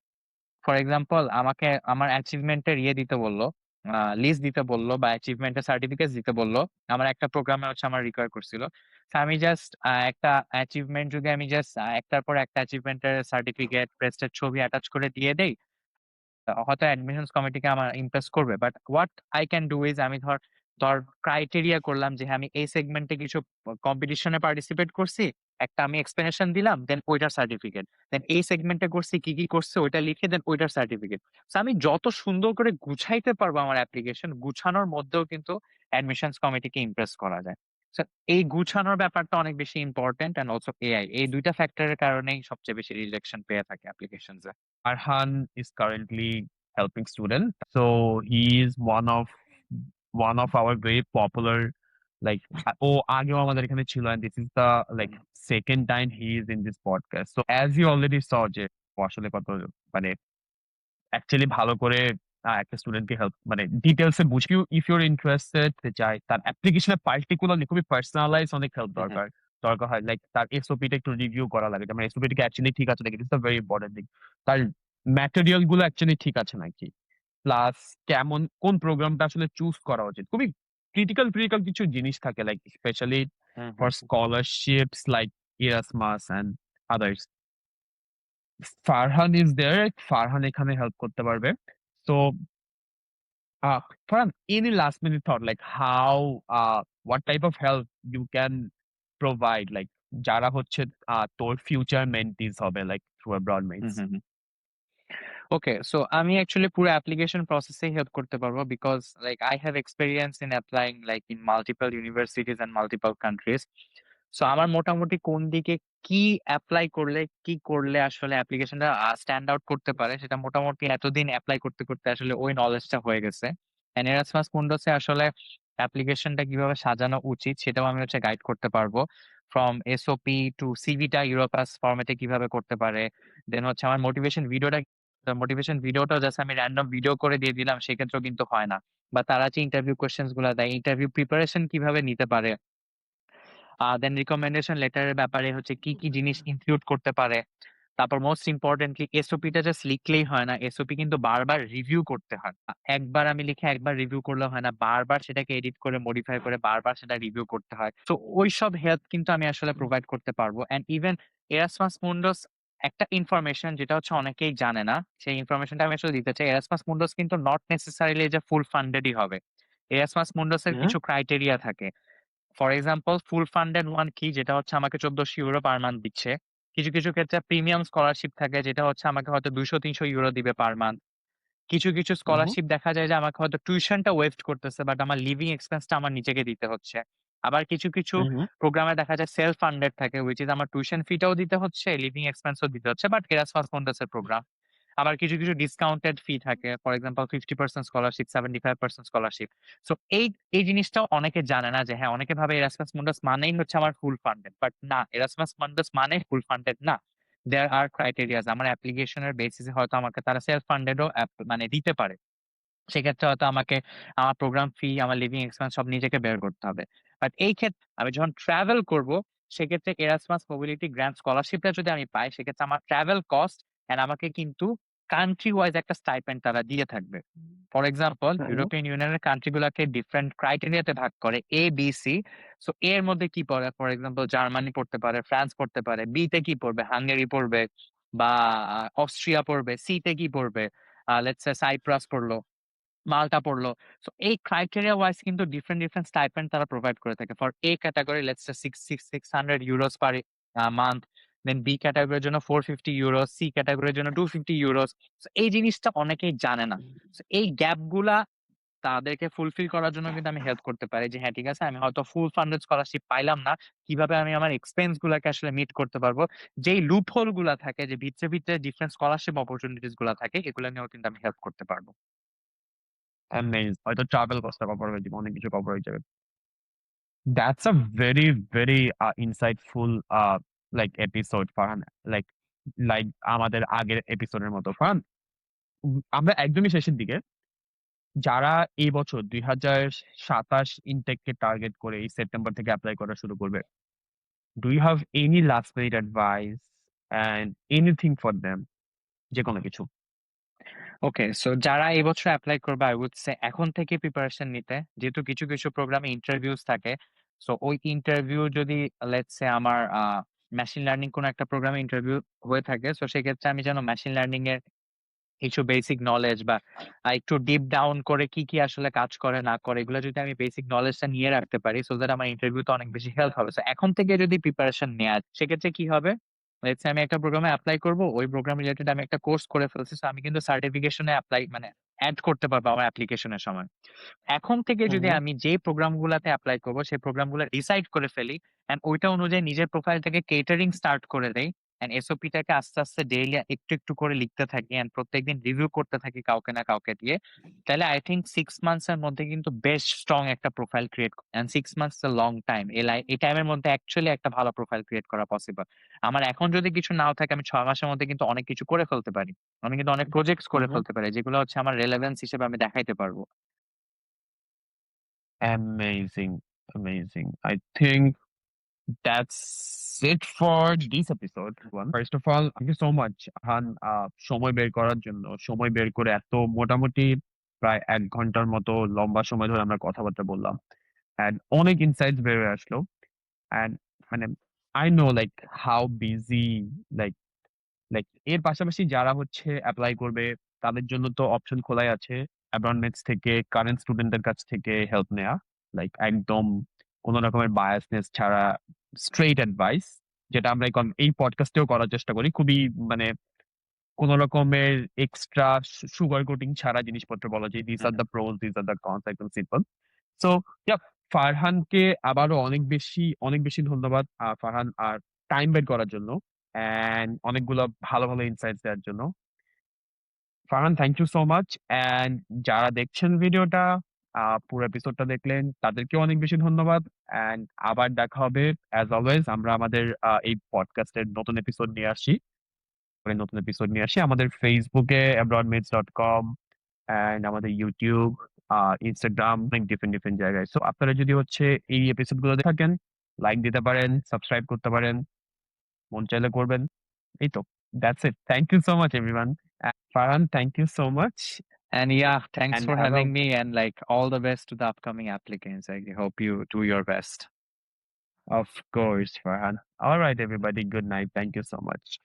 ফর এক্সাম্পল আমাকে আমার অ্যাচিভমেন্টের দিতে বলল, লিস্ট দিতে বলল বা অ্যাচিভমেন্টের সার্টিফিকেট দিতে বলল। আমার একটা প্রোগ্রামে হচ্ছে আমার রিকোয়ার করছিল। তো আমি জাস্ট একটা অ্যাচিভমেন্ট যদি আমি জাস্ট একটার পর একটা অ্যাচিভমেন্টের সার্টিফিকেট, প্রেস্টের ছবি অ্যাটাচ করে দিয়ে দেই, হয়তো অ্যাডমিশনস কমিটিকে আমার ইমপ্রেস করবে। But what I can do is আমি ধর ধর ক্রাইটেরিয়া করলাম যে হ্যাঁ, আমি এই সেগমেন্টে কিছু কম্পিটিশনে পার্টিসিপেট করছি। একটা আমি এক্সপ্লেনেশন দিলাম, দেন ওইটার সার্টিফিকেট। দেন এই সেগমেন্টে করছি, কি, কি করছে ওইটা লিখে দেন ওইটার সার্টিফিকেট। সো আমি যত সুন্দর করে গুছাইতে পারবো আমার অ্যাপ্লিকেশন, গুছানোর মধ্যেও কিন্তু অ্যাডমিশনস কমিটিকে ইমপ্রেস করা যায়। সো এই গুছানোর ব্যাপারটা অনেক বেশি ইম্পোর্টেন্ট, অ্যান্ড অলসো এআই। এই ২ টা ফ্যাক্টরের কারণেই সবচেয়ে বেশি রিজেকশন পেয়ে থাকে applications A. Arhan is currently helping student. So he is one of our very popular like ও আগেও আমাদের এখানে ছিল and this is the like second time he is in this podcast. So as you already saw যে ও আসলে কত মানে actually ভালো করে একটা স্টুডেন্টকে হেল্প মানে ডিটেলস এ বুঝ ইফ ইউর ইন্টারেস্টেড চাই তার অ্যাপ্লিকেশনে পার্টিকুলারলি খুবই পার্সোনালাইজ অনেক হেল্প হুম, হুম। দরকার হয় লাইক তার এসওপি টা একটু রিভিউ করা লাগে যে আমার এসওপি টা অ্যাকচুয়ালি ঠিক আছে নাকি, this the very important thing. তার ম্যাটেরিয়াল গুলো অ্যাকচুয়ালি ঠিক আছে নাকি, প্লাস কেমন কোন প্রোগ্রামটা আসলে চুজ করা উচিত, খুবই ক্রিটিক্যাল ক্রিটিক্যাল কিছু জিনিস থাকে like specially hmm, for hmm. Scholarships like Erasmus and others. Farhan is there, Farhan এখানে হেল্প করতে পারবে। So Farhan, any last minute thought like how what type of help you can provide like যারা হচ্ছে তোর future মেন্টিস হবে like through a broad hmm, means? Hmm, hmm. Okay, so আমি actually পুরো application প্রসেসেই help করতে পারবো, because like I have experience in applying like in multiple universities and multiple countries. So আমার মোটামুটি কোন দিকে কি এপ্লাই করলে কি করলে আসলে অ্যাপ্লিকেশনটা স্ট্যান্ড আউট করতে পারে, সেটা মোটামুটি এতদিন এপ্লাই করতে করতে আসলে ওই নলেজটা হয়ে গেছে। এন্ড এরাসমাস মুন্ডাসে আসলে অ্যাপ্লিকেশনটা কিভাবে সাজানো উচিত সেটাও আমি হচ্ছে গাইড করতে পারবো। ফ্রম এসওপি টু সিভিটা ইউরোপাস ফরম্যাটে কিভাবে করতে পারে। দেন হচ্ছে আমার মোটিভেশন ভিডিওটাও জাস্ট আমি র‍্যান্ডম ভিডিও করে দিয়ে দিলাম, সেক্ষেত্রেও কিন্তু হয় না। বা তারা যে ইন্টারভিউ কোয়েশ্চেনস গুলা দেয়, ইন্টারভিউ প্রিপারেশন কিভাবে নিতে পারে। দেন রিকমেন্ডেশন লেটারের ব্যাপারে হচ্ছে কি, কি জিনিস ইনক্লুড করতে পারে। তারপর মোস্ট ইম্পোর্টেন্টলি এসওপিটা জাস্ট লিখলেই হয় না। এসওপি কিন্তু বারবার রিভিউ করতে হয়। একবার আমি লিখে একবার রিভিউ করলে হয় না। বারবার সেটাকে এডিট করে মডিফাই করে বারবার সেটা রিভিউ করতে হয়। সো ওইসব হেল্প কিন্তু আমি আসলে প্রোভাইড করতে পারবো। অ্যান্ড ইভেন এরাসমাস মুন্ডাস একটা ইনফরমেশন যেটা হচ্ছে অনেকেই জানে না। সেই ইনফরমেশনটা আমি আসলে দিতে চাই। এরাসমাস মুন্ডাস কিন্তু নট নেসেসারিলি যে ফুল ফান্ডেডই হবে। এরাসমাস মুন্ডাস এর হুম কিছু ক্রাইটেরিয়া থাকে। For example full funded one কি, যেটা হচ্ছে আমাকে ১৪০০ ইউরো পার মান্থ দিচ্ছে। কিছু, কিছু ক্ষেত্রে প্রিমিয়াম স্কলারশিপ থাকে যেটা হচ্ছে আমাকে হয়তো ২০০-৩০০ ইউরো দিবে পার মান্থ। কিছু, কিছু হুম স্কলারশিপ দেখা যায় যে আমাকে হয়তো টিউশনটা ওয়েভড করতেছে, বাট আমার লিভিং এক্সপেন্সটা আমার নিজেকে দিতে হচ্ছে। আবার কিছু, কিছু হুম প্রোগ্রামে দেখা যায় সেলফ ফান্ডেড থাকে, হুইচ ইস আমার টিউশন ফিটাও দিতে হচ্ছে, লিভিং এক্সপেন্সও দিতে হচ্ছে। বাট এরাসমাস মুন্ডাস এর প্রোগ্রাম। আবার কিছু, কিছু ডিসকাউন্টেড ফি থাকে। For example 50% scholarship, 75% scholarship. So এই জিনিসটাও অনেকে জানে না যে হ্যাঁ, অনেকে ভাবে এরাসমাস মুন্ডাস মানেই হচ্ছে আমার ফুল ফান্ডেড। বাট না, এরাসমাস মুন্ডাস মানে ফুল ফান্ডেড না। দেয়ার আর ক্রাইটেরিয়াস। আমার অ্যাপ্লিকেশনের বেসিসে হয়তো আমাকে তারা সেলফ ফান্ডেড ও মানে দিতে পারে। সেক্ষেত্রে হয়তো আমাকে আমার প্রোগ্রাম ফি, আমার লিভিং এক্সপেন্স সব নিজেকে বের করতে হবে। বাট এই ক্ষেত্রে আমি যখন ট্রাভেল করব, সেক্ষেত্রে এরাসমাস মোবিলিটি গ্র্যান্ড স্কলারশিপটা যদি আমি পাই, সেক্ষেত্রে আমার ট্রাভেল কস্ট অ্যান্ড আমাকে কিন্তু কান্ট্রি ওয়াইজ একটা স্টাইপেন্ড তারা দিয়ে থাকবে। For example hmm. ইউরোপিয়ান ইউনিয়নের কান্ট্রি গুলাকে ডিফারেন্ট ক্রাইটেরিয়াতে ভাগ করে এ বি সি। সো এর মধ্যে কি পড়ে, ফর এক্সাম্পল জার্মানি পড়তে পারে, ফ্রান্স পড়তে পারে, বি তে কি পড়বে, হাঙ্গেরি পড়বে বা অস্ট্রিয়া পড়বে, সি তে কি পড়বে, লেটস সে সাইপ্রাস পড়লো, মাল্টা পড়লো। সো এই ক্রাইটেরিয়া ওয়াইজ কিন্তু ডিফারেন্ট ডিফারেন্ট স্টাইপেন্ড তারা প্রোভাইড করে থাকে। For A category let's say 600 euros per month, then B ক্যাটাগরির জন্য 450 ইউরোস, সি ক্যাটাগরির জন্য 250 ইউরোস। এই জিনিসটা অনেকেই জানে না। So, এই গ্যাপ গুলা তাদেরকে ফুলফিল করার জন্য কিন্তু আমি হেল্প করতে পারি যে হ্যাঁ ঠিক আছে, আমি হয়তো ফুল ফান্ডেড স্কলারশিপ পাইলাম না, কিভাবে আমি আমার এক্সপেন্স গুলাকে আসলে মিট করতে পারবো, যেই লুপ হোল গুলা থাকে, যে ভিতরে ভিতরে ডিফারেন্ট স্কলারশিপ অপরচুনিটিস গুলা থাকে, এগুলো নিয়েও কিন্তু আমি হেল্প করতে পারবো। অ্যামেজিং। হয়তো ট্রাভেল কস্টটা কভার হয়ে যাবে, অনেক কিছু কভার হয়ে যাবে। That's a very, very insightful like episode, Farhan. Like আমাদের আগের এপিসোডের মতো। ফারহান, আমরা একদমই শেষের দিকে। যারা এই বছর 2027 ইনটেককে টার্গেট করে এই সেপ্টেম্বর থেকে এপ্লাই করা শুরু করবে, do you have any last minute advice and anything for them? যেকোনো কিছু। ওকে, সো যারা এই বছর অ্যাপ্লাই করবে আই উড সে এখন থেকে প্রিপারেশন নিতে, যেহেতু কিছু কিছু প্রোগ্রামে ইন্টারভিউস থাকে। সো ওই ইন্টারভিউ যদি লেটস সে আমার মেশিন লার্নিং কোন একটা প্রোগ্রামে ইন্টারভিউ হয়ে থাকে, সো সেক্ষেত্রে আমি যেন মেশিন লার্নিং এর কিছু বেসিক নলেজ বা একটু ডিপ ডাউন করে কি কি আসলে কাজ করে না করে, এগুলো যদি আমি বেসিক নলেজটা নিয়ে রাখতে পারি, সো দ্যাট আমার ইন্টারভিউতে অনেক বেশি হেল্প হবে। সো এখন থেকে যদি প্রিপারেশন নেওয়া, সেক্ষেত্রে কি হবে, লেটস সে আমি একটা প্রোগ্রামে অ্যাপ্লাই করব, ওই প্রোগ্রাম রিলেটেড আমি একটা কোর্স করে ফেলছি, সো আমি কিন্তু সার্টিফিকেশনে অ্যাপ্লাই মানে অ্যাড করতে পারবো আমার অ্যাপ্লিকেশনের সময়। এখন থেকে হুম, যদি হুম। আমি যে প্রোগ্রামগুলাতে এপ্লাই করব, সেই প্রোগ্রামগুলো ডিসাইড করে ফেলি এন্ড ওইটা অনুযায়ী নিজের প্রোফাইল থেকে কেটারিং স্টার্ট করে দেই এন্ড এসওপিটাকে আস্তে আস্তে ডেইলি একটু একটু করে লিখতে থাকি এন্ড প্রত্যেকদিন রিভিউ করতে থাকি কাউকে না কাউকে দিয়ে, তাহলে আই থিঙ্ক 6 মান্থস এর মধ্যে কিন্তু বেশ স্ট্রং একটা profile create, and 6 months a long time, এই টাইমের মধ্যে অ্যাকচুয়ালি একটা ভালো প্রোফাইল ক্রিয়েট করা পসিবল। আমার এখন যদি কিছু নাও থাকে, আমি 6 মাসের মধ্যে কিন্তু অনেক কিছু করে ফেলতে পারি। আমি কিন্তু অনেক প্রজেক্টস হুম, করে হুম। ফেলতে পারি, যেগুলো হচ্ছে আমার রেলেভেন্স হিসেবে আমি দেখাইতে পারবো। Amazing, amazing. I think that's it for this episode. One. First of all, thank you so much, হান, সময় বের করার জন্য। সময় বের করে এত মোটামুটি প্রায় ১ ঘন্টার মতো লম্বা সময় ধরে আমরা কথাবার্তা বললাম। অ্যান্ড অনেক ইনসাইটস বের হয়ে আসলো। অ্যান্ড মানে I know like how busy like like এর পাশাপাশি যারা হচ্ছে এপ্লাই করবে তাদের জন্য তো অপশন খোলাই আছে অ্যাবাউন্ডমেন্টস থেকে, কারেন্ট স্টুডেন্টদের কাছ থেকে হেল্প নেয়া। লাইক একদম কোন রকমের বায়াসনেস ছাড়া স্ট্রেইট অ্যাডভাইস, যেটা আমরা এই পডকাস্টেও করার চেষ্টা করি। খুবই মানে কোন রকমের এক্সট্রা সুগার কোটিং ছাড়া জিনিসপত্র বলা যায়। This are the pros, this are the cons, একদম সিম্পল। সো ইয়া, ফারহানকে আবারও অনেক বেশি ধন্যবাদ ফারহান, আর টাইম বের করার জন্য অ্যান্ড অনেকগুলো ভালো ভালো ইনসাইটস দেওয়ার জন্য। Farhan, thank you so much. And যারা দেখছেন ভিডিওটা, পুরো এপিসোডটা দেখলেন, তাদেরকেও অনেক বেশি ধন্যবাদ। অ্যান্ড আবার দেখা হবে। অ্যাজ অলওয়েজ আমরা আমাদের এই পডকাস্টের নতুন এপিসোড নিয়ে আসি। আমাদের ফেসবুকে abroadmates.com অ্যান্ড আমাদের ইউটিউব, ইনস্টাগ্রাম, অনেক ডিফারেন্ট ডিফারেন্ট জায়গায়। সো আপনারা যদি হচ্ছে এই এপিসোড গুলো দেখে থাকেন, লাইক দিতে পারেন, সাবস্ক্রাইব করতে পারেন, মন চাইলে করবেন। এই তো, that's it. Thank you so much everyone. Farhan, thank you so much And yeah, thanks and for have a having me and like all the best to the upcoming applicants. I hope you do your best. of course, Farhan. All right, everybody. Good night. Thank you so much.